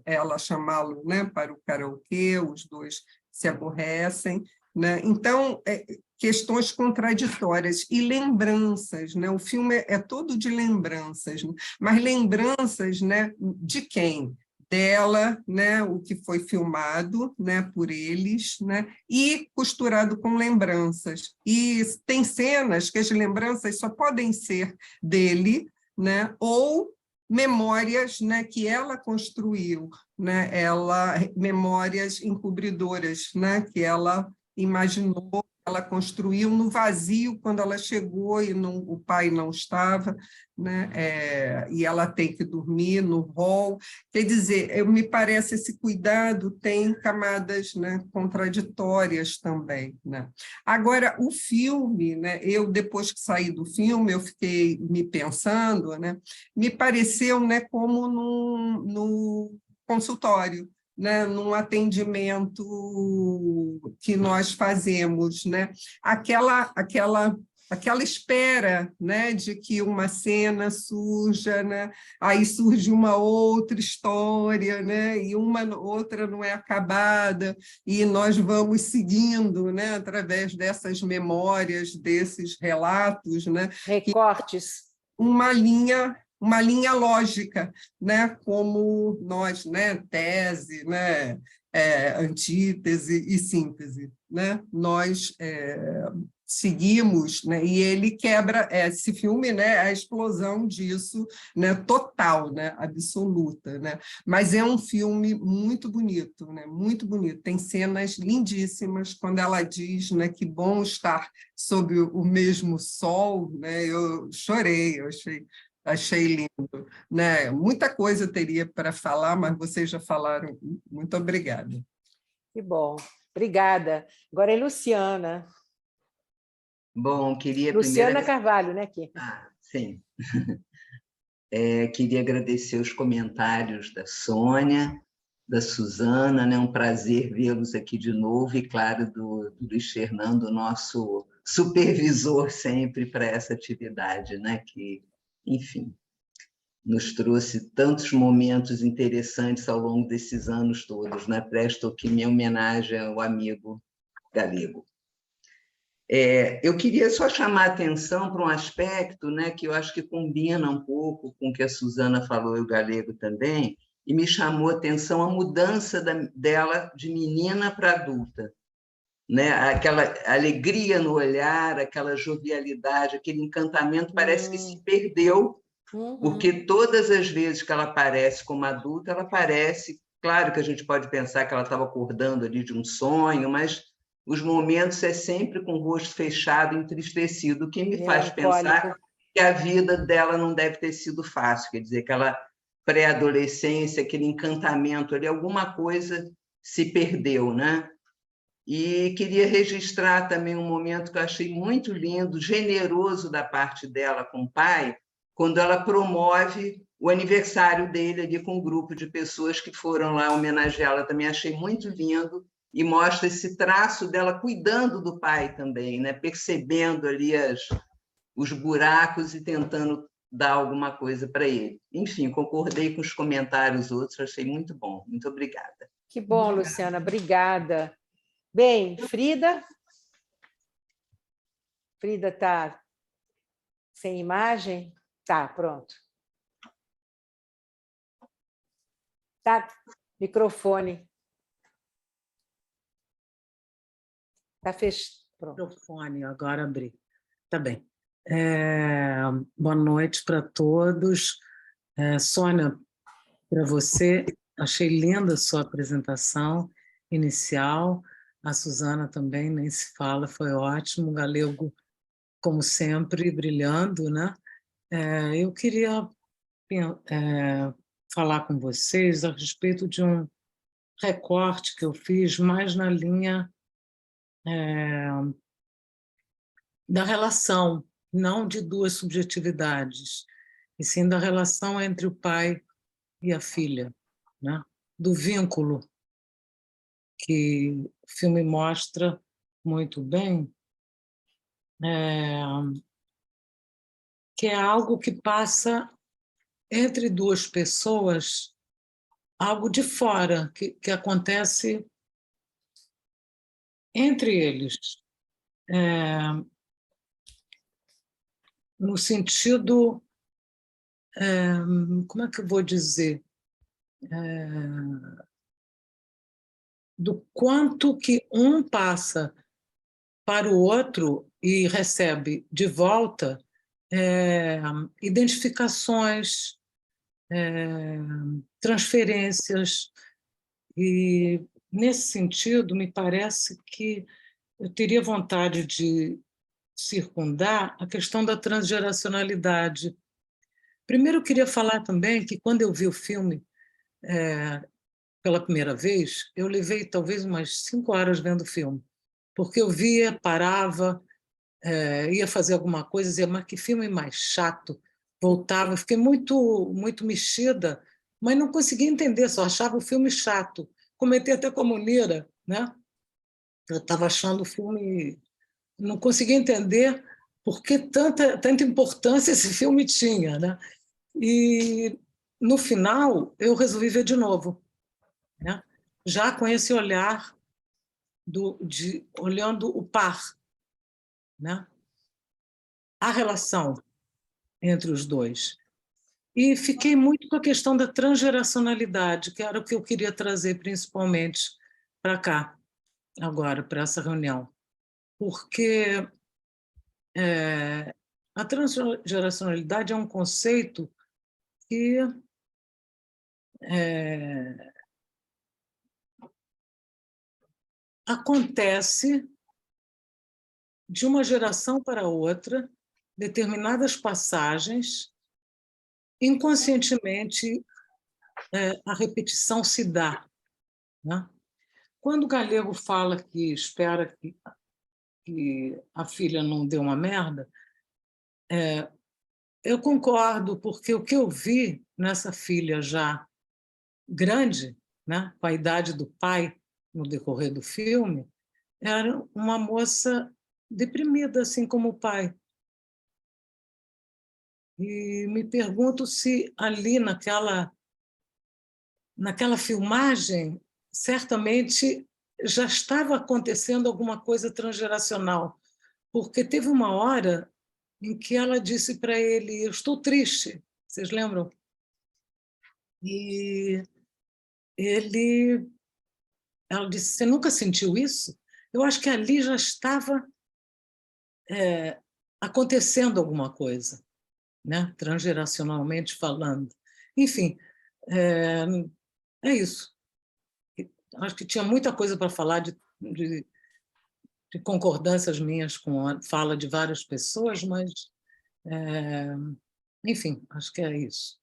ela chamá-lo, né, para o karaokê, os dois se aborrecem, né? Então, questões contraditórias e lembranças, né? O filme é todo de lembranças, né? Mas lembranças, né, de quem? Dela, né, o que foi filmado, né, por eles, né, e costurado com lembranças. E tem cenas que as lembranças só podem ser dele, né, ou memórias, né, que ela construiu, né, memórias encobridoras, né, que ela imaginou, ela construiu no vazio quando ela chegou e o pai não estava, né? E ela tem que dormir no hall. Quer dizer, me parece esse cuidado tem camadas, né, contraditórias também, né? Agora, o filme, né, eu, depois que saí do filme, eu fiquei me pensando, né, me pareceu, né, como no consultório, né, num atendimento que nós fazemos, né? Aquela espera, né, de que uma cena surja, né? Aí surge uma outra história, né? E uma outra não é acabada, e nós vamos seguindo, né, através dessas memórias, desses relatos, né? Recortes. Uma linha lógica, né? Como nós, né? Tese, né? antítese e síntese, né? Nós seguimos, né? E ele quebra esse filme, né? A explosão disso, né? Total, né? Absoluta, né? Mas é um filme muito bonito, né? Muito bonito. Tem cenas lindíssimas quando ela diz, né? Que bom estar sob o mesmo sol, né? Eu chorei, eu achei lindo, né? Muita coisa eu teria para falar, mas vocês já falaram. Muito obrigada. Que bom. Obrigada. Agora é Luciana. Bom, queria Luciana primeiro... Carvalho, né, aqui? Sim. Queria agradecer os comentários da Sônia, da Suzana, né? Um prazer vê-los aqui de novo, e, claro, do Luiz Fernando, nosso supervisor sempre para essa atividade, né? Que, enfim, nos trouxe tantos momentos interessantes ao longo desses anos todos, né? Presto aqui minha homenagem ao amigo Galego. Eu queria só chamar a atenção para um aspecto, né, que eu acho que combina um pouco com o que a Suzana falou e o Galego também, e me chamou a atenção a mudança dela de menina para adulta, né? Aquela alegria no olhar, aquela jovialidade, aquele encantamento parece que se perdeu, porque todas as vezes que ela aparece como adulta, ela aparece, claro que a gente pode pensar que ela estava acordando ali de um sonho, mas os momentos é sempre com o rosto fechado, entristecido, o que me faz pensar que a vida dela não deve ter sido fácil, quer dizer, aquela pré-adolescência, aquele encantamento ali, alguma coisa se perdeu, né? E queria registrar também um momento que eu achei muito lindo, generoso da parte dela com o pai, quando ela promove o aniversário dele ali com um grupo de pessoas que foram lá homenageá-la. Também achei muito lindo, e mostra esse traço dela cuidando do pai também, né? Percebendo ali os buracos e tentando dar alguma coisa para ele. Enfim, concordei com os comentários outros, achei muito bom. Muito obrigada. Que bom, Luciana, obrigada. Bem, Frida? Frida está sem imagem? Tá, pronto. Tá, microfone. Está fechado. Microfone, agora abri. Tá bem. Boa noite para todos. Sônia, para você, achei linda a sua apresentação inicial. A Suzana também, nem se fala, foi ótimo. O Galego, como sempre, brilhando, né? Eu queria falar com vocês a respeito de um recorte que eu fiz mais na linha da relação, não de duas subjetividades, e sim da relação entre o pai e a filha, né? Do vínculo que o filme mostra muito bem, que é algo que passa entre duas pessoas, algo de fora, que acontece entre eles, no sentido, como é que eu vou dizer, do quanto que um passa para o outro e recebe de volta identificações, transferências, e, nesse sentido, me parece que eu teria vontade de circundar a questão da transgeracionalidade. Primeiro, eu queria falar também que, quando eu vi o filme pela primeira vez, eu levei talvez umas 5 horas vendo o filme, porque eu via, parava, ia fazer alguma coisa, dizia, mas que filme mais chato, voltava, fiquei muito, muito mexida, mas não conseguia entender, só achava o filme chato. Comentei até com a Munira, né? Eu estava achando o filme... Não conseguia entender por que tanta importância esse filme tinha, né? E, no final, eu resolvi ver de novo, né? Já com esse olhar olhando o par, né? A relação entre os dois. E fiquei muito com a questão da transgeracionalidade, que era o que eu queria trazer, principalmente, para cá, agora, para essa reunião, porque a transgeracionalidade é um conceito que acontece de uma geração para outra, determinadas passagens, inconscientemente a repetição se dá, né? Quando o Galego fala que espera que a filha não dê uma merda, eu concordo, porque o que eu vi nessa filha já grande, né, com a idade do pai, no decorrer do filme, era uma moça deprimida, assim como o pai. E me pergunto se ali naquela filmagem, certamente já estava acontecendo alguma coisa transgeracional, porque teve uma hora em que ela disse para ele: eu estou triste, vocês lembram? E ela disse: você nunca sentiu isso? Eu acho que ali já estava acontecendo alguma coisa, né? Transgeracionalmente falando. Enfim, é isso. Acho que tinha muita coisa para falar de concordâncias minhas com a fala de várias pessoas, mas, enfim, acho que é isso.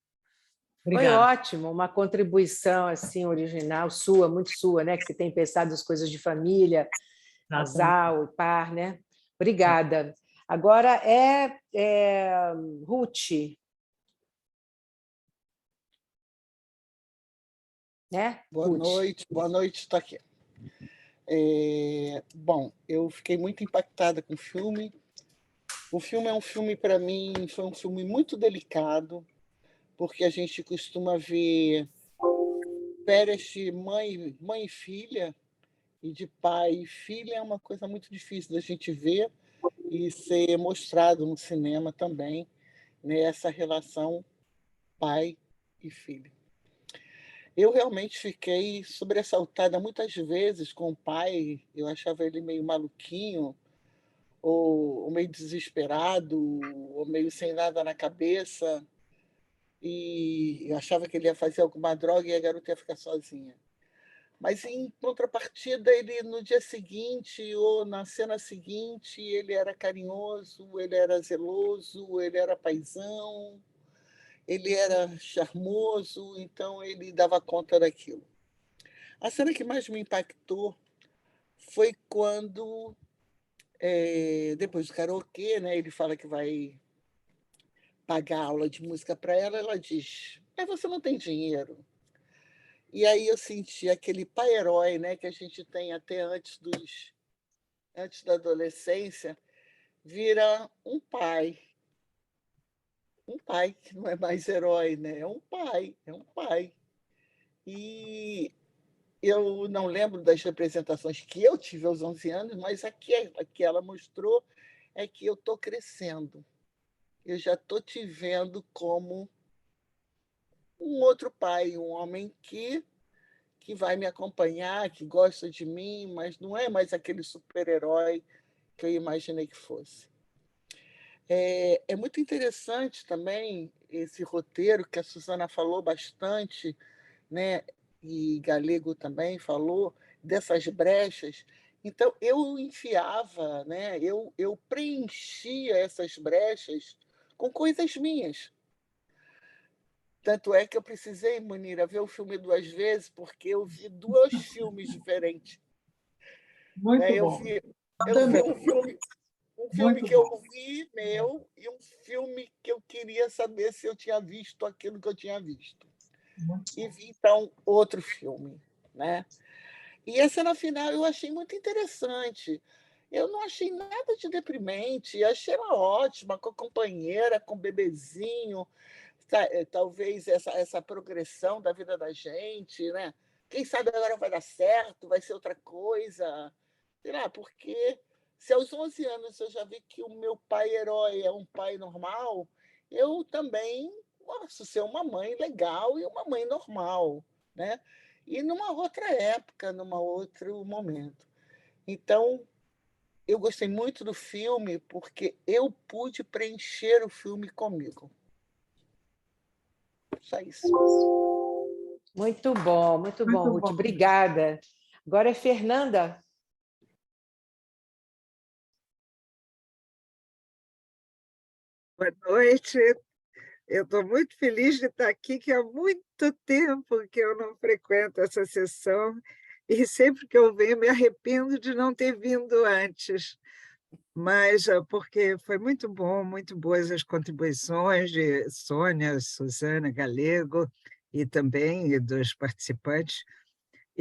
Foi Obrigada. ótimo, uma contribuição assim original, sua, muito sua, né? Que você tem pensado as coisas de família, casal e par, né? Obrigada. Agora Ruth, né? Boa noite, está aqui. Bom, eu fiquei muito impactada com o filme. O filme é um filme, para mim, foi um filme muito delicado, porque a gente costuma ver férias de mãe e filha, e de pai e filha é uma coisa muito difícil da gente ver e ser mostrado no cinema também, né, essa relação pai e filho. Eu realmente fiquei sobressaltada muitas vezes com o pai, eu achava ele meio maluquinho, ou meio desesperado, ou meio sem nada na cabeça, e eu achava que ele ia fazer alguma droga e a garota ia ficar sozinha. Mas, em contrapartida, ele no dia seguinte ou na cena seguinte, ele era carinhoso, ele era zeloso, ele era paizão, ele era charmoso, então ele dava conta daquilo. A cena que mais me impactou foi quando, depois do karaokê, né, ele fala que vai pagar aula de música para ela, ela diz: mas você não tem dinheiro. E aí eu senti aquele pai-herói, né, que a gente tem até antes da adolescência, vira um pai. Um pai que não é mais herói, né? É um pai, é um pai. E eu não lembro das representações que eu tive aos 11 anos, mas a que ela mostrou é que eu estou crescendo. Eu já estou te vendo como um outro pai, um homem que vai me acompanhar, que gosta de mim, mas não é mais aquele super-herói que eu imaginei que fosse. É muito interessante também esse roteiro que a Suzana falou bastante, né? E Galego também falou, dessas brechas. Então, eu enfiava, né? Eu preenchia essas brechas com coisas minhas. Tanto é que eu precisei, Munira, ver o filme 2 vezes, porque eu vi 2 filmes diferentes. Muito Né? bom. Eu vi um filme Muito que eu bom. vi meu e um filme que eu queria saber se eu tinha visto aquilo que eu tinha visto. E vi, então, outro filme. Né? E a cena final eu achei muito interessante. Eu não achei nada de deprimente, achei ela ótima, com a companheira, com o bebezinho, talvez essa progressão da vida da gente, né? Quem sabe agora vai dar certo, vai ser outra coisa, sei lá, porque se aos 11 anos eu já vi que o meu pai herói é um pai normal, eu também posso ser uma mãe legal e uma mãe normal, né? e numa outra época, num outro momento. Então, eu gostei muito do filme porque eu pude preencher o filme comigo. Só isso. Muito bom, Ruth. bom. Obrigada. Agora é Fernanda. Boa noite. Eu estou muito feliz de estar aqui, que há muito tempo que eu não frequento essa sessão e sempre que eu venho me arrependo de não ter vindo antes. Mas porque foi muito bom, muito boas as contribuições de Sônia, Suzana Galego e também dos participantes.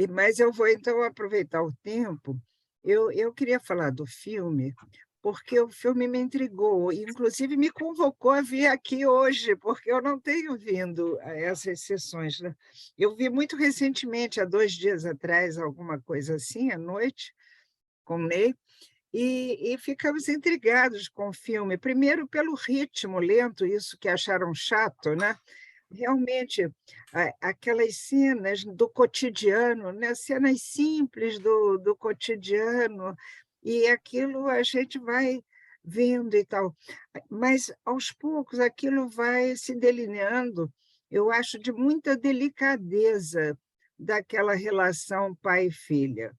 Mas eu vou, então, aproveitar o tempo. Eu queria falar do filme, porque o filme me intrigou, e inclusive me convocou a vir aqui hoje, porque eu não tenho vindo a essas sessões, né? Eu vi muito recentemente, há 2 dias atrás, alguma coisa assim, à noite, com o Ney, e ficamos intrigados com o filme. Primeiro, pelo ritmo lento, isso que acharam chato, né? Realmente, aquelas cenas do cotidiano, né? Cenas simples do cotidiano, e aquilo a gente vai vendo e tal. Mas, aos poucos, aquilo vai se delineando, eu acho, de muita delicadeza daquela relação pai e filha.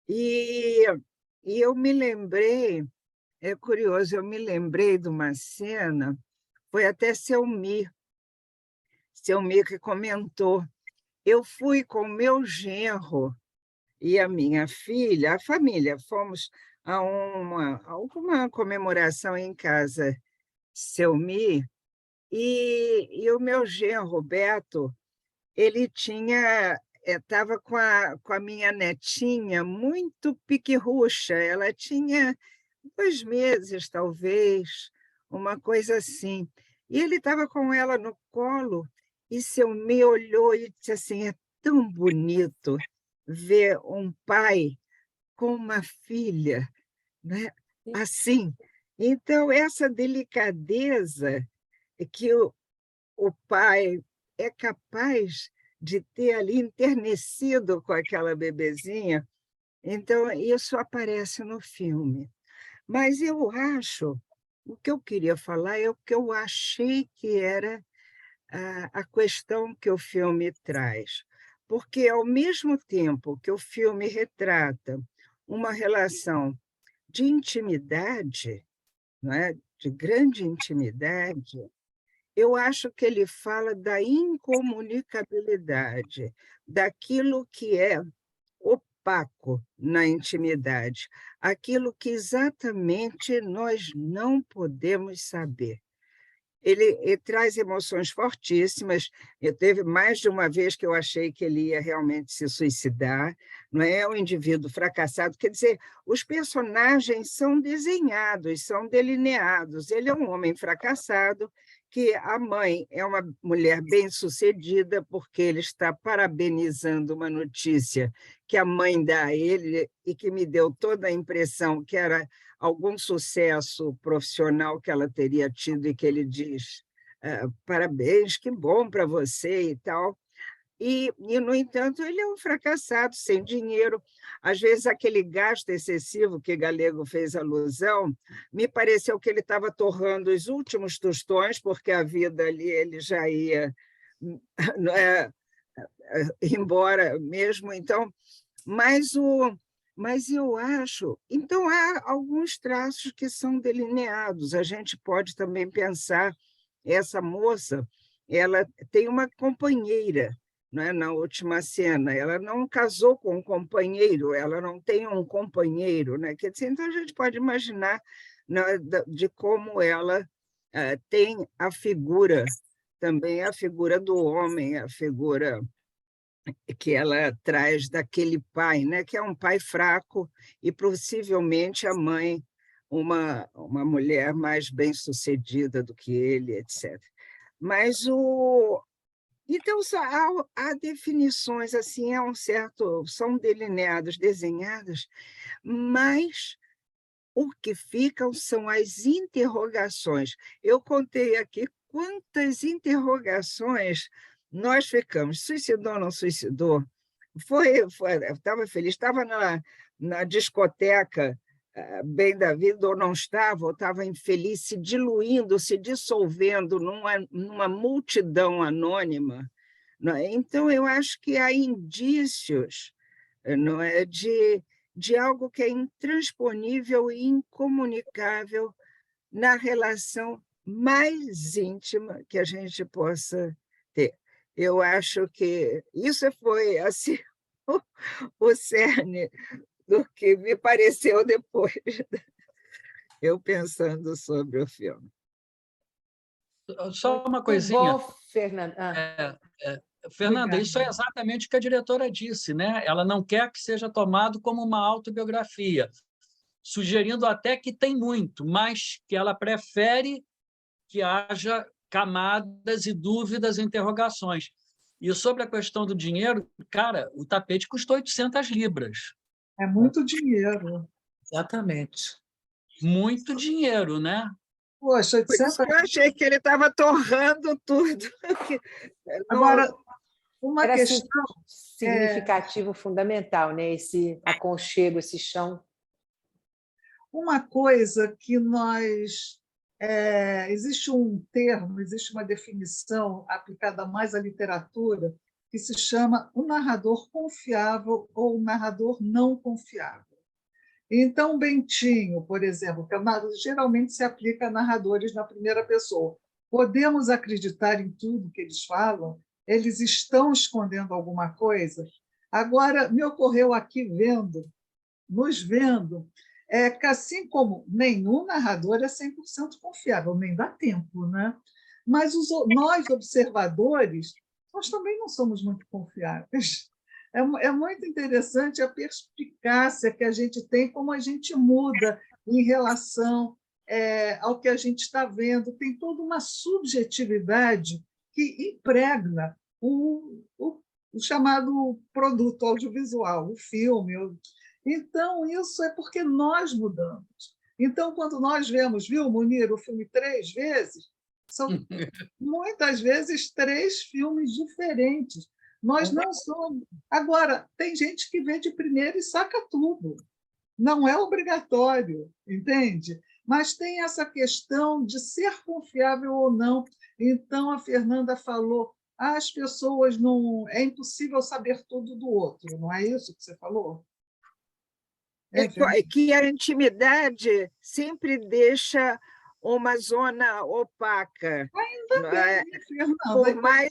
E, e eu me lembrei, é curioso, eu me lembrei de uma cena, foi até seu Mir que comentou. Eu fui com o meu genro e a minha filha, a família, fomos a alguma comemoração em casa Selmi, e o meu genro, Roberto, ele estava com a minha netinha muito piquirrucha, ela tinha 2 meses, talvez, uma coisa assim. E ele estava com ela no colo, e seu me olhou e disse assim: é tão bonito ver um pai com uma filha, né? Assim. Então, essa delicadeza que o pai é capaz de ter ali enternecido com aquela bebezinha, então isso aparece no filme. Mas eu acho, o que eu queria falar é o que eu achei que era a questão que o filme traz. Porque, ao mesmo tempo que o filme retrata uma relação de intimidade, não é? De grande intimidade, eu acho que ele fala da incomunicabilidade, daquilo que é opaco na intimidade, aquilo que exatamente nós não podemos saber. Ele traz emoções fortíssimas. Teve mais de uma vez que eu achei que ele ia realmente se suicidar. Não é um indivíduo fracassado. Quer dizer, os personagens são desenhados, são delineados. Ele é um homem fracassado, que a mãe é uma mulher bem-sucedida, porque ele está parabenizando uma notícia que a mãe dá a ele e que me deu toda a impressão que era algum sucesso profissional que ela teria tido, e que ele diz: parabéns, que bom para você e tal. No entanto, ele é um fracassado, sem dinheiro. Às vezes, aquele gasto excessivo que Galego fez alusão, me pareceu que ele estava torrando os últimos tostões, porque a vida ali ele já ia embora mesmo. Então, mas eu acho... Então, há alguns traços que são delineados. A gente pode também pensar, essa moça, ela tem uma companheira, né, na última cena. Ela não casou com um companheiro, ela não tem um companheiro, né? Quer dizer, então, a gente pode imaginar, né, de como ela tem a figura, também a figura do homem, a figura que ela traz daquele pai, né? Que é um pai fraco e possivelmente a mãe uma mulher mais bem-sucedida do que ele, etc. Mas então há definições assim, são delineados, desenhados, mas o que ficam são as interrogações. Eu contei aqui quantas interrogações nós ficamos. Suicidou ou não suicidou? eu estava feliz, estava na discoteca Bem da Vida, ou não estava, ou estava infeliz, se diluindo, se dissolvendo numa multidão anônima. Não é? Então, eu acho que há indícios, não é, de algo que é intransponível e incomunicável na relação mais íntima que a gente possa ter. Eu acho que isso foi assim, o cerne do que me pareceu depois, eu pensando sobre o filme. Só uma coisinha. Bom, Fernanda. Fernanda, isso é exatamente o que a diretora disse, né? Ela não quer que seja tomado como uma autobiografia, sugerindo até que tem muito, mas que ela prefere que haja camadas e dúvidas, interrogações. E sobre a questão do dinheiro, cara, o tapete custou 800 libras. É muito dinheiro. Exatamente. Muito dinheiro, né? Poxa, Por isso que eu achei que ele estava torrando tudo. Agora, uma Era questão significativo, fundamental, né? Esse aconchego, esse chão. Uma coisa que nós... existe um termo, existe uma definição aplicada mais à literatura que se chama o narrador confiável ou o narrador não confiável. Então, Bentinho, por exemplo, que geralmente se aplica a narradores na primeira pessoa. Podemos acreditar em tudo que eles falam? Eles estão escondendo alguma coisa? Agora, me ocorreu aqui nos vendo, que assim como nenhum narrador é 100% confiável, nem dá tempo, né? Mas nós, observadores, nós também não somos muito confiáveis. É muito interessante a perspicácia que a gente tem, como a gente muda em relação ao que a gente está vendo. Tem toda uma subjetividade que impregna o chamado produto audiovisual, o filme. Então, isso é porque nós mudamos. Então, quando nós vemos, viu, Munir, o filme 3 vezes, são muitas vezes 3 filmes diferentes. Nós não somos. Agora, tem gente que vê de primeira e saca tudo. Não é obrigatório, entende? Mas tem essa questão de ser confiável ou não. Então, a Fernanda falou, as pessoas não... É impossível saber tudo do outro, não é isso que você falou? Que a intimidade sempre deixa uma zona opaca. Ainda bem, Fernanda. Por mais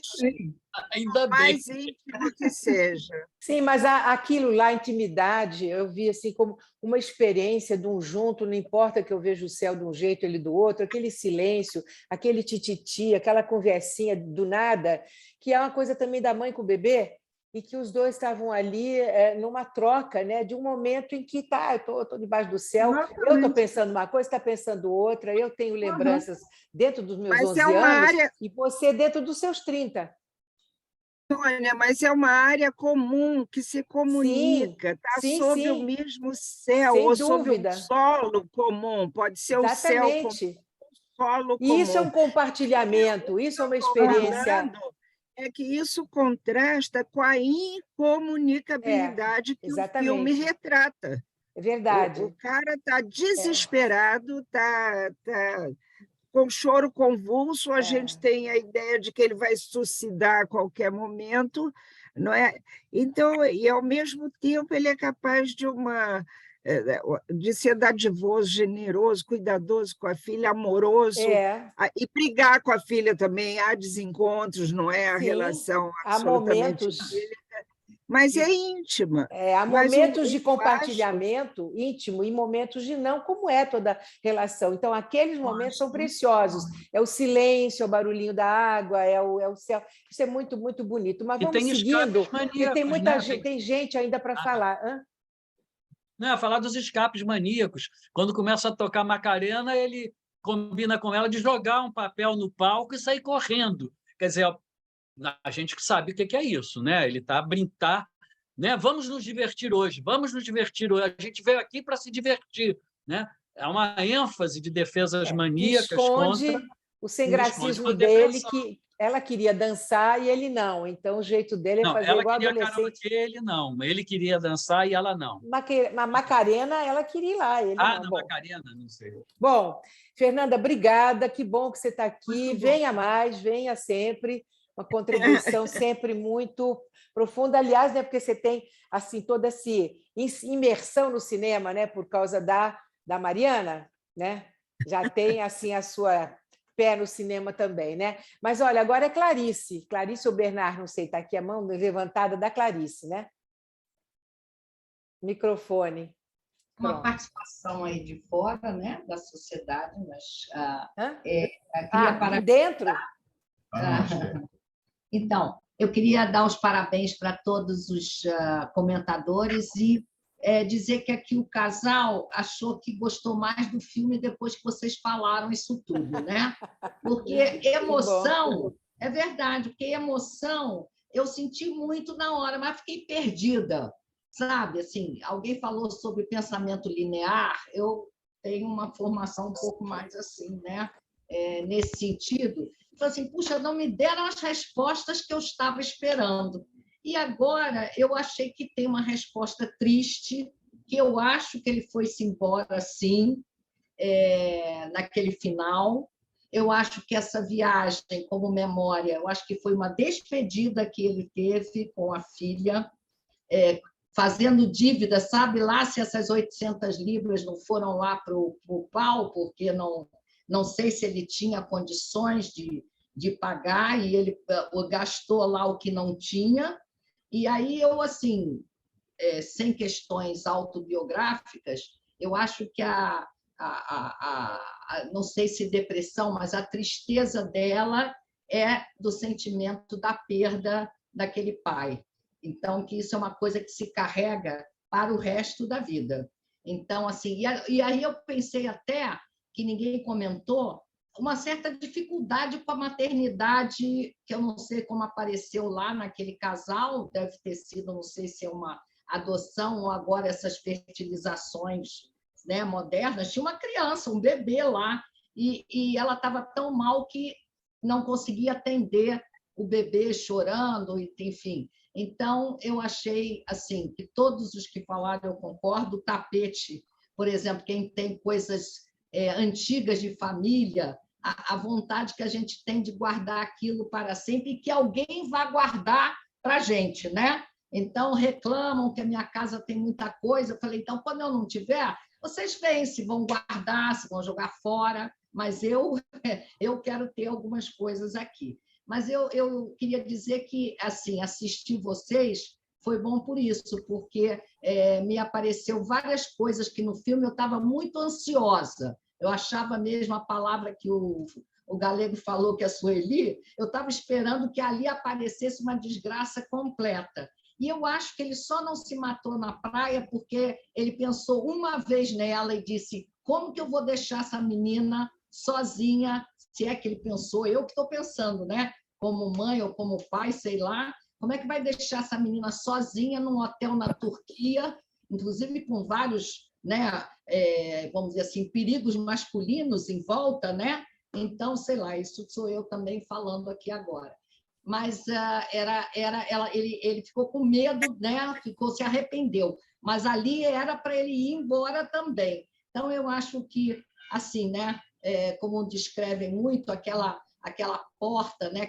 mais íntimo que seja. Sim, mas aquilo lá, intimidade, eu vi assim como uma experiência de um junto, não importa que eu veja o céu de um jeito, ele do outro, aquele silêncio, aquele tititi, aquela conversinha do nada, que é uma coisa também da mãe com o bebê, e que os dois estavam ali numa troca, né, de um momento em que eu estou debaixo do céu, eu estou pensando uma coisa, está pensando outra, eu tenho lembranças dentro dos meus 11 anos e você dentro dos seus 30. Sônia, mas é uma área comum que se comunica, está sob o mesmo céu, sem ou dúvida. sob um solo comum, pode ser o céu comum, o solo comum. Isso é um compartilhamento, isso é uma experiência... É que isso contrasta com a incomunicabilidade que o filme retrata. É verdade. O cara está desesperado, está com choro convulso, a gente tem a ideia de que ele vai suicidar a qualquer momento, não é? Então, e ao mesmo tempo ele é capaz de ser dadivoso, generoso, cuidadoso com a filha, amoroso, e brigar com a filha também. Há desencontros, não é? A relação absolutamente idílica, mas é íntima. Há momentos de compartilhamento íntimo e momentos de não, como é toda relação. Então, aqueles momentos são preciosos. É o silêncio, é o barulhinho da água, é o céu. Isso é muito, muito bonito. Mas vamos seguindo, porque tem muita gente, tem gente ainda para falar. Não, falar dos escapes maníacos. Quando começa a tocar Macarena, ele combina com ela de jogar um papel no palco e sair correndo. Quer dizer, a gente sabe o que é isso, né? Ele está a brincar, né? Vamos nos divertir hoje, vamos nos divertir hoje. A gente veio aqui para se divertir, né? É uma ênfase de defesas maníacas contra o sem me esconde gracismo uma dele, depressão. que ela queria dançar e ele não. Então, o jeito dele é Não, fazer ela igual queria adolescente. karaokê, ele não. Ele queria dançar e ela não. A Macarena, ela queria ir lá, ele Ah, não. na Bom, Macarena? Não sei. bom, Fernanda, obrigada. Que bom que você está aqui. Muito bom. Venha mais, venha sempre. Uma contribuição sempre muito profunda. Aliás, né, porque você tem assim toda essa imersão no cinema, né, por causa da Mariana, né? Já tem assim a sua pé no cinema também, né? Mas olha, agora é Clarice. Clarice ou Bernard, não sei, está aqui a mão levantada da Clarice, né? Microfone. Uma Pronto. participação aí de fora, né, da sociedade, mas Hã? queria De dentro? Então, eu queria dar os parabéns para todos os comentadores e dizer que aqui o casal achou que gostou mais do filme depois que vocês falaram isso tudo, né? Porque emoção, é verdade, porque emoção eu senti muito na hora, mas fiquei perdida, sabe? Assim, alguém falou sobre pensamento linear, eu tenho uma formação um pouco mais assim, né? Nesse sentido. Falei assim, puxa, não me deram as respostas que eu estava esperando. E agora eu achei que tem uma resposta triste, que eu acho que ele foi-se embora, sim, naquele final. Eu acho que essa viagem, como memória, eu acho que foi uma despedida que ele teve com a filha, fazendo dívida, sabe lá se essas 800 libras não foram lá para o pau, porque não sei se ele tinha condições de pagar e ele gastou lá o que não tinha. E aí eu, assim, sem questões autobiográficas, eu acho que não sei se depressão, mas a tristeza dela é do sentimento da perda daquele pai. Então, que isso é uma coisa que se carrega para o resto da vida. Então, assim, e aí eu pensei até, que ninguém comentou, uma certa dificuldade com a maternidade, que eu não sei como apareceu lá naquele casal, deve ter sido, não sei se é uma adoção ou agora essas fertilizações, né, modernas. Tinha uma criança, um bebê lá, e ela estava tão mal que não conseguia atender o bebê chorando, enfim. Então, eu achei assim que todos os que falaram, eu concordo. O tapete, por exemplo, quem tem coisas antigas de família, a vontade que a gente tem de guardar aquilo para sempre e que alguém vá guardar para a gente, né? Então, reclamam que a minha casa tem muita coisa. Eu falei, então, quando eu não tiver, vocês veem se vão guardar, se vão jogar fora, mas eu quero ter algumas coisas aqui. Mas eu queria dizer que, assim, assistir vocês foi bom por isso, porque me apareceu várias coisas que no filme eu estava muito ansiosa. Eu achava mesmo a palavra que o Galego falou, que é a Sueli, eu estava esperando que ali aparecesse uma desgraça completa. E eu acho que ele só não se matou na praia porque ele pensou uma vez nela e disse, como que eu vou deixar essa menina sozinha, se é que ele pensou, eu que estou pensando, né? Como mãe ou como pai, sei lá, como é que vai deixar essa menina sozinha num hotel na Turquia, inclusive com vários, né, vamos dizer assim, perigos masculinos em volta, né? Então, sei lá, isso sou eu também falando aqui agora. Mas ele ficou com medo, né? Se arrependeu. Mas ali era para ele ir embora também. Então, eu acho que, assim, né? Como descrevem muito, aquela porta, né?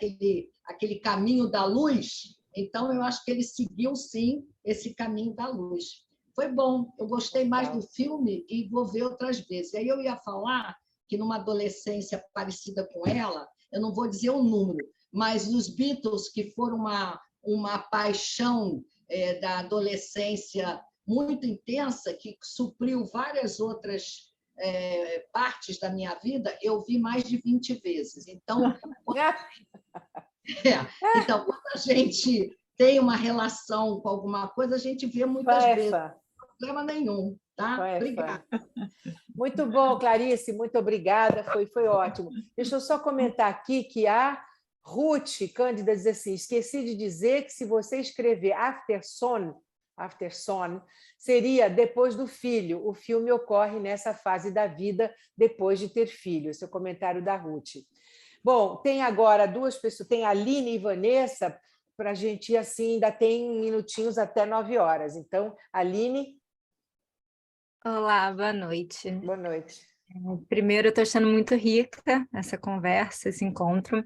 aquele caminho da luz. Então, eu acho que ele seguiu, sim, esse caminho da luz. Foi bom, eu gostei mais do filme e vou ver outras vezes. Aí eu ia falar que, numa adolescência parecida com ela, eu não vou dizer o número, mas os Beatles, que foram uma paixão da adolescência muito intensa, que supriu várias outras partes da minha vida, eu vi mais de 20 vezes. Então, quando a gente tem uma relação com alguma coisa, a gente vê muitas vezes. Não tem problema nenhum. Tá? Obrigada. Muito bom, Clarice, muito obrigada, foi ótimo. Deixa eu só comentar aqui que a Ruth Cândida diz assim, esqueci de dizer que se você escrever Afterson, seria depois do filho. O filme ocorre nessa fase da vida depois de ter filho. Esse é o comentário da Ruth. Bom, tem agora duas pessoas, tem a Aline e Vanessa, para a gente ir assim, ainda tem minutinhos até 9h. Então, Aline. Olá, boa noite. Boa noite. Primeiro, eu estou achando muito rica essa conversa, esse encontro.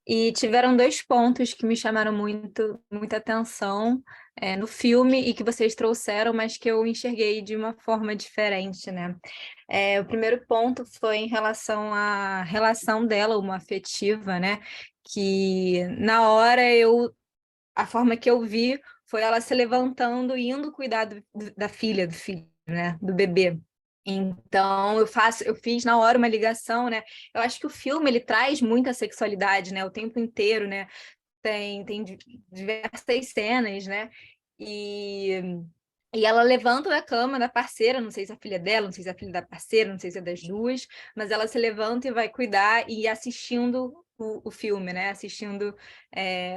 E tiveram 2 pontos que me chamaram muita atenção no filme e que vocês trouxeram, mas que eu enxerguei de uma forma diferente, né? O primeiro ponto foi em relação à relação dela, uma afetiva, né? Que na hora a forma que eu vi foi ela se levantando e indo cuidar da filha, do filho, né? Do bebê. Então, eu fiz na hora uma ligação, né? Eu acho que o filme, ele traz muita sexualidade, né? O tempo inteiro, né? Tem diversas cenas, né? E ela levanta da cama da parceira, não sei se é a filha dela, não sei se é a filha da parceira, não sei se é das duas, mas ela se levanta e vai cuidar e assistindo o filme, né? Assistindo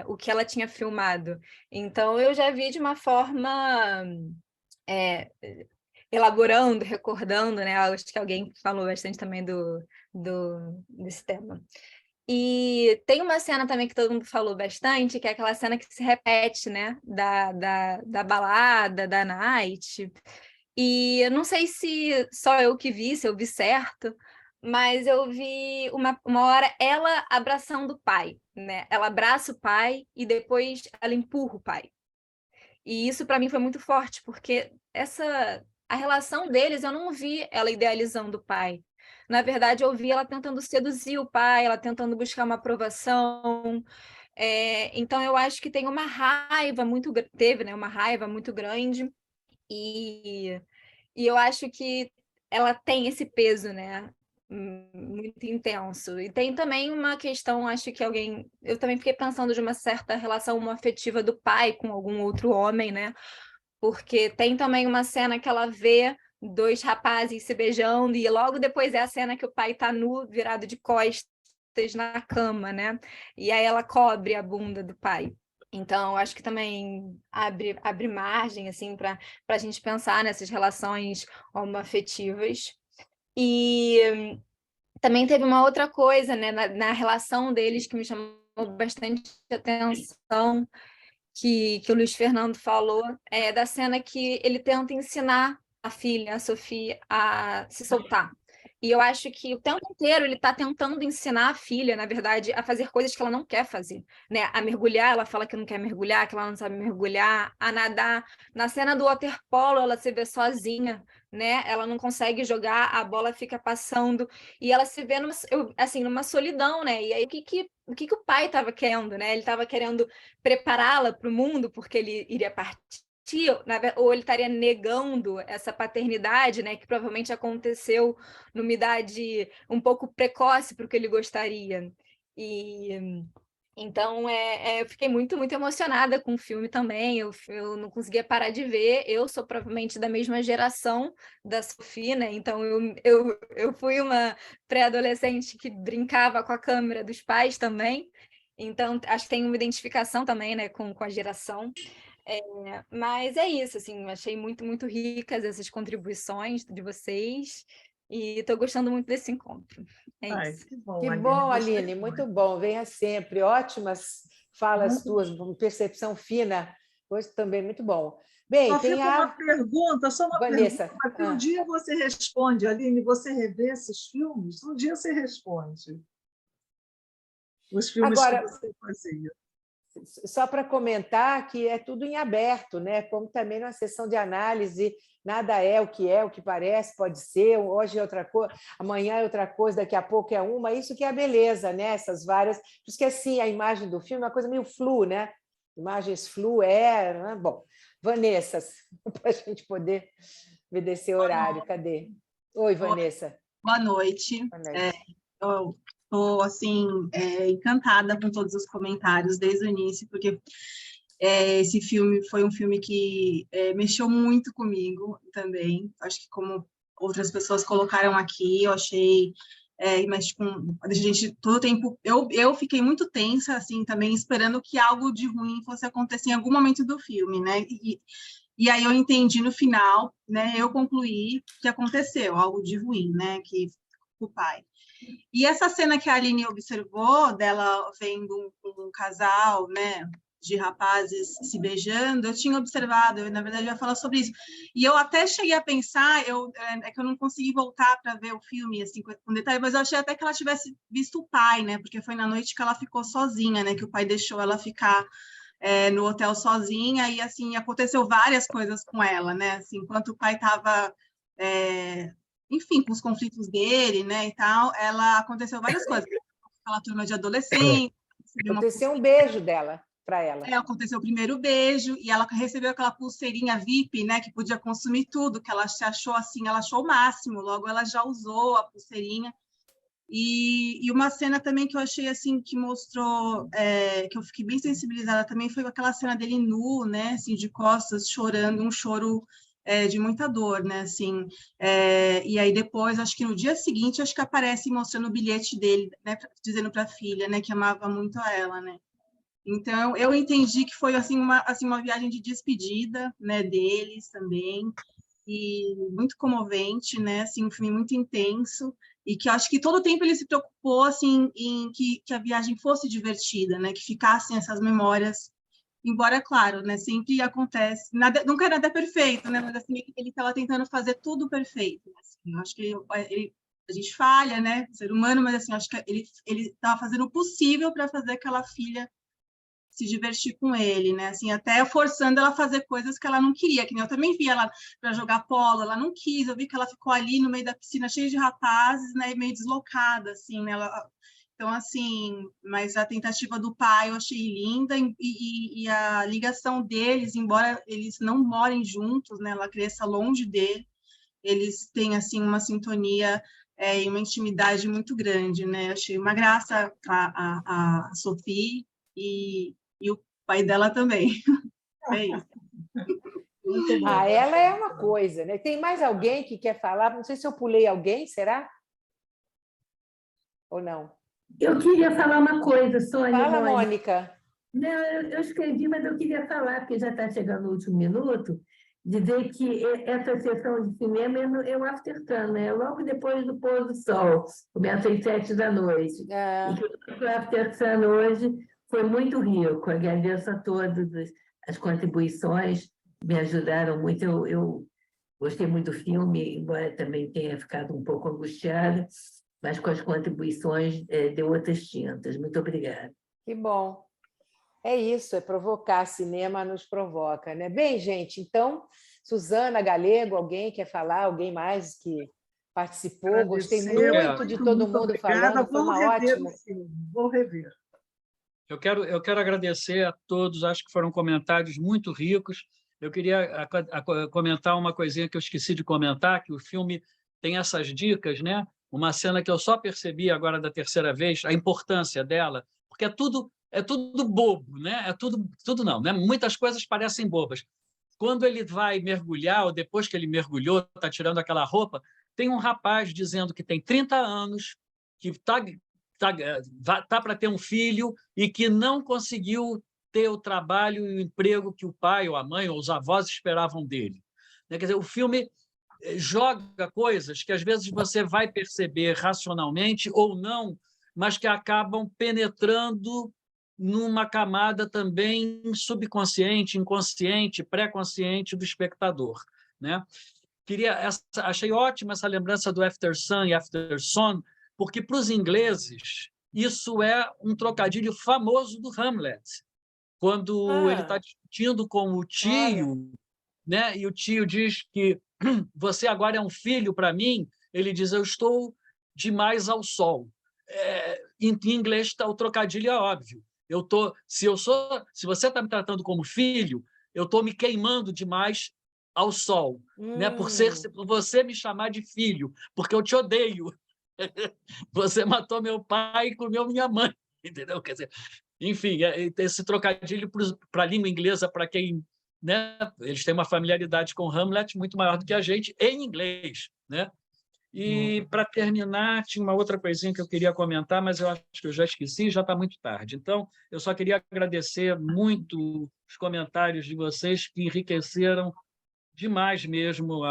o que ela tinha filmado. Então, eu já vi de uma forma... elaborando, recordando, né? Acho que alguém falou bastante também desse tema. E tem uma cena também que todo mundo falou bastante, que é aquela cena que se repete, né? Da balada, da night. E eu não sei se só eu que vi, se eu vi certo, mas eu vi uma hora ela abraçando o pai, né? Ela abraça o pai e depois ela empurra o pai. E isso para mim foi muito forte, porque a relação deles, eu não vi ela idealizando o pai. Na verdade, eu vi ela tentando seduzir o pai, ela tentando buscar uma aprovação. Então, eu acho que tem uma raiva teve, né, uma raiva muito grande. E eu acho que ela tem esse peso, né? Muito intenso. E tem também uma questão, acho que eu também fiquei pensando de uma certa relação afetiva do pai com algum outro homem, né? Porque tem também uma cena que ela vê 2 rapazes se beijando e logo depois é a cena que o pai tá nu, virado de costas na cama, né? E aí ela cobre a bunda do pai. Então, acho que também abre margem assim, para a gente pensar nessas relações homoafetivas. E também teve uma outra coisa, né, na relação deles que me chamou bastante atenção, que o Luiz Fernando falou, da cena que ele tenta ensinar a filha, a Sofia, a se soltar. E eu acho que o tempo inteiro ele está tentando ensinar a filha, na verdade, a fazer coisas que ela não quer fazer, né? A mergulhar, ela fala que não quer mergulhar, que ela não sabe mergulhar, a nadar. Na cena do waterpolo, ela se vê sozinha, né? Ela não consegue jogar, a bola fica passando, e ela se vê numa solidão, né? E aí, o que o pai estava querendo, né? Ele estava querendo prepará-la para o mundo, porque ele iria partir, ou ele estaria negando essa paternidade, né, que provavelmente aconteceu numa idade um pouco precoce para o que ele gostaria. E então eu fiquei muito emocionada com o filme também. Eu não conseguia parar de ver. Eu sou provavelmente da mesma geração da Sofia, né? Então eu fui uma pré-adolescente que brincava com a câmera dos pais também. Então acho que tem uma identificação também, né, com a geração. Mas é isso, assim, achei muito ricas essas contribuições de vocês e estou gostando muito desse encontro. Isso. Que bom, que bom, Aline, muito bom. Venha sempre. Ótimas falas tuas, percepção fina. Hoje também muito bom. Bem, só tem uma pergunta, Vanessa. Pergunta, que um dia você responde, Aline, você revê esses filmes? Um dia você responde. Os filmes Agora, que você fazia. Só para comentar que é tudo em aberto, né? Como também na sessão de análise, nada é, o que parece, pode ser, hoje é outra coisa, amanhã é outra coisa, daqui a pouco é uma, isso que é a beleza, né? Essas várias. Por isso que assim, a imagem do filme é uma coisa meio flu, né? Imagens flu né? Bom, Vanessa, para a gente poder obedecer o horário, cadê? Oi, Vanessa. Boa noite. Boa noite. Estou assim, encantada com todos os comentários desde o início, porque esse filme foi um filme que mexeu muito comigo também. Acho que como outras pessoas colocaram aqui, eu achei, mexe com a gente todo o tempo. Eu fiquei muito tensa, assim, também esperando que algo de ruim fosse acontecer em algum momento do filme, né? E aí eu entendi no final, né? Eu concluí que aconteceu algo de ruim, né? Que o pai. E essa cena que a Aline observou, dela vendo um casal, né, de rapazes se beijando, eu tinha observado, na verdade, eu ia falar sobre isso. E eu até cheguei a pensar, é que eu não consegui voltar para ver o filme assim, com detalhe, mas eu achei até que ela tivesse visto o pai, né, porque foi na noite que ela ficou sozinha, né, que o pai deixou ela ficar no hotel sozinha, e assim, aconteceu várias coisas com ela, né, assim, enquanto o pai estava, enfim, com os conflitos dele, né, e tal, aconteceu várias coisas, aquela turma de adolescentes. Aconteceu um beijo dela para ela. Aconteceu o primeiro beijo, e ela recebeu aquela pulseirinha VIP, né, que podia consumir tudo, que ela se achou assim, ela achou o máximo, logo ela já usou a pulseirinha. E uma cena também que eu achei assim que mostrou, que eu fiquei bem sensibilizada também, foi aquela cena dele nu, né, assim, de costas, chorando, um choro de muita dor, né, assim, e aí depois, acho que no dia seguinte, acho que aparece mostrando o bilhete dele, né, dizendo para a filha, né, que amava muito a ela, né. Então, eu entendi que foi assim uma viagem de despedida, né, deles também, e muito comovente, né, assim, um filme muito intenso, e que eu acho que todo o tempo ele se preocupou assim em que a viagem fosse divertida, né, que ficassem essas memórias, embora, claro, né, sempre acontece, nunca é nada perfeito, né, mas assim, ele estava tentando fazer tudo perfeito, assim, eu acho que a gente falha, né, ser humano, mas assim, acho que ele estava fazendo o possível para fazer aquela filha se divertir com ele, né? Assim, até forçando ela a fazer coisas que ela não queria, que nem eu também vi ela para jogar polo, ela não quis, eu vi que ela ficou ali no meio da piscina cheia de rapazes, né, meio deslocada, assim, né? Então, assim, mas a tentativa do pai eu achei linda, e a ligação deles, embora eles não morem juntos, né, ela cresça longe dele, eles têm, assim, uma sintonia e uma intimidade muito grande, né? Achei uma graça a Sophie, e o pai dela também. É isso. Muito bom. Ela é uma coisa, né? Tem mais alguém que quer falar? Não sei se eu pulei alguém, será? Ou não? Eu queria falar uma coisa, Sônia. Fala, Mônica. Não, eu escrevi, mas eu queria falar, porque já está chegando o último minuto, dizer que essa sessão de cinema é um after sun, né? Logo depois do pôr do sol, começa às 7 da noite. E que o after sun hoje foi muito rico. Agradeço a todas as contribuições, me ajudaram muito. Eu gostei muito do filme, embora também tenha ficado um pouco angustiada, mas com as contribuições deu outras tintas. Muito obrigada. Que bom. É isso, provocar. Cinema nos provoca, né? Bem, gente, então, Suzana Galego, alguém quer falar? Alguém mais que participou? Gostei muito de todo mundo falando, foi uma ótima. Vou rever. Eu quero agradecer a todos, acho que foram comentários muito ricos. Eu queria comentar uma coisinha que eu esqueci de comentar, que o filme tem essas dicas, né? Uma cena que eu só percebi agora da terceira vez, a importância dela, porque é tudo bobo, né? Tudo não, né? Muitas coisas parecem bobas. Quando ele vai mergulhar, ou depois que ele mergulhou, está tirando aquela roupa, tem um rapaz dizendo que tem 30 anos, que está para ter um filho e que não conseguiu ter o trabalho e o emprego que o pai, ou a mãe, ou os avós esperavam dele. Quer dizer, o filme joga coisas que às vezes você vai perceber racionalmente ou não, mas que acabam penetrando numa camada também subconsciente, inconsciente, pré-consciente do espectador, né? Achei ótima essa lembrança do After Sun e After Sun, porque para os ingleses isso é um trocadilho famoso do Hamlet, quando ele está discutindo com o tio, né? E o tio diz que você agora é um filho para mim, ele diz, eu estou demais ao sol. Em inglês o trocadilho é óbvio. Se você está me tratando como filho, eu estou me queimando demais ao sol, né? Por você me chamar de filho, porque eu te odeio. Você matou meu pai e comeu minha mãe, entendeu? Quer dizer, enfim, esse trocadilho para a língua inglesa, para quem, né? Eles têm uma familiaridade com Hamlet muito maior do que a gente em inglês, né? E, para terminar, tinha uma outra coisinha que eu queria comentar, mas eu acho que eu já esqueci, já está muito tarde. Então, eu só queria agradecer muito os comentários de vocês, que enriqueceram demais mesmo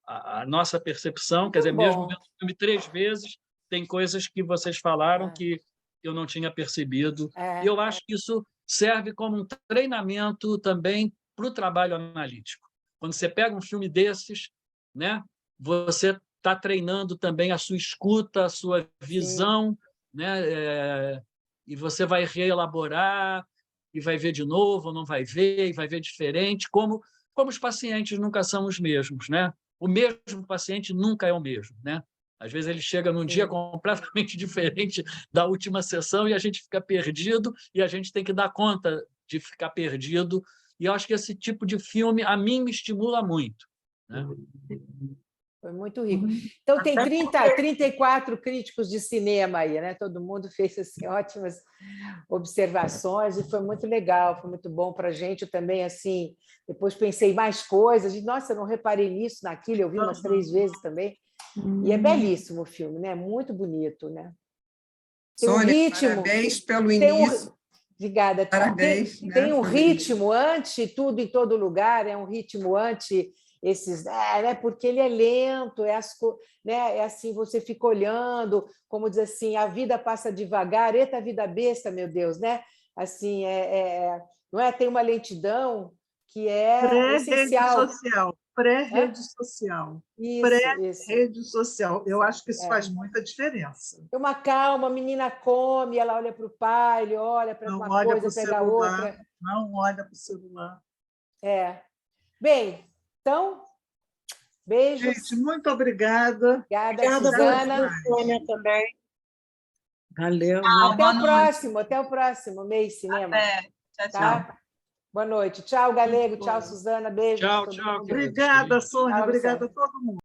a nossa percepção, quer dizer, mesmo vendo o filme 3 vezes, tem coisas que vocês falaram que eu não tinha percebido. E eu acho que isso serve como um treinamento também para o trabalho analítico. Quando você pega um filme desses, né, você está treinando também a sua escuta, a sua visão, né, e você vai reelaborar, e vai ver de novo, ou não vai ver, e vai ver diferente, como os pacientes nunca são os mesmos, né? O mesmo paciente nunca é o mesmo, né? Às vezes ele chega num dia completamente diferente da última sessão e a gente fica perdido e a gente tem que dar conta de ficar perdido. E eu acho que esse tipo de filme, a mim, me estimula muito, né? Foi muito rico. Então, tem 34 críticos de cinema aí, né? Todo mundo fez assim, ótimas observações e foi muito legal, foi muito bom para a gente. Eu também, assim, depois pensei mais coisas, e, nossa, eu não reparei nisso, naquilo, eu vi umas 3 vezes também. E é belíssimo o filme, né? Muito bonito, né? Tem Sônia, um ritmo, parabéns pelo início. Obrigada. Parabéns. Tem um ritmo anti tudo em todo lugar, é um ritmo anti esses, né? Porque ele é lento, né? É assim, você fica olhando, como diz assim, a vida passa devagar, eita vida besta, meu Deus, né? Assim, não é? Tem uma lentidão que é essencial. Pré-rede social. Pré-rede social. Eu acho que isso faz muita diferença. Tem uma calma, a menina come, ela olha para o pai, ele olha para uma coisa, pega a outra. Não olha para o celular. Bem, então, beijos. Gente, muito obrigada. Obrigada, Suzana. Sônia também. Valeu. Até o próximo mês cinema. Tchau, tá? Boa noite. Tchau, Galego. Tchau, Suzana. Beijo. Tchau. Obrigada, Sônia. Obrigada a todo mundo.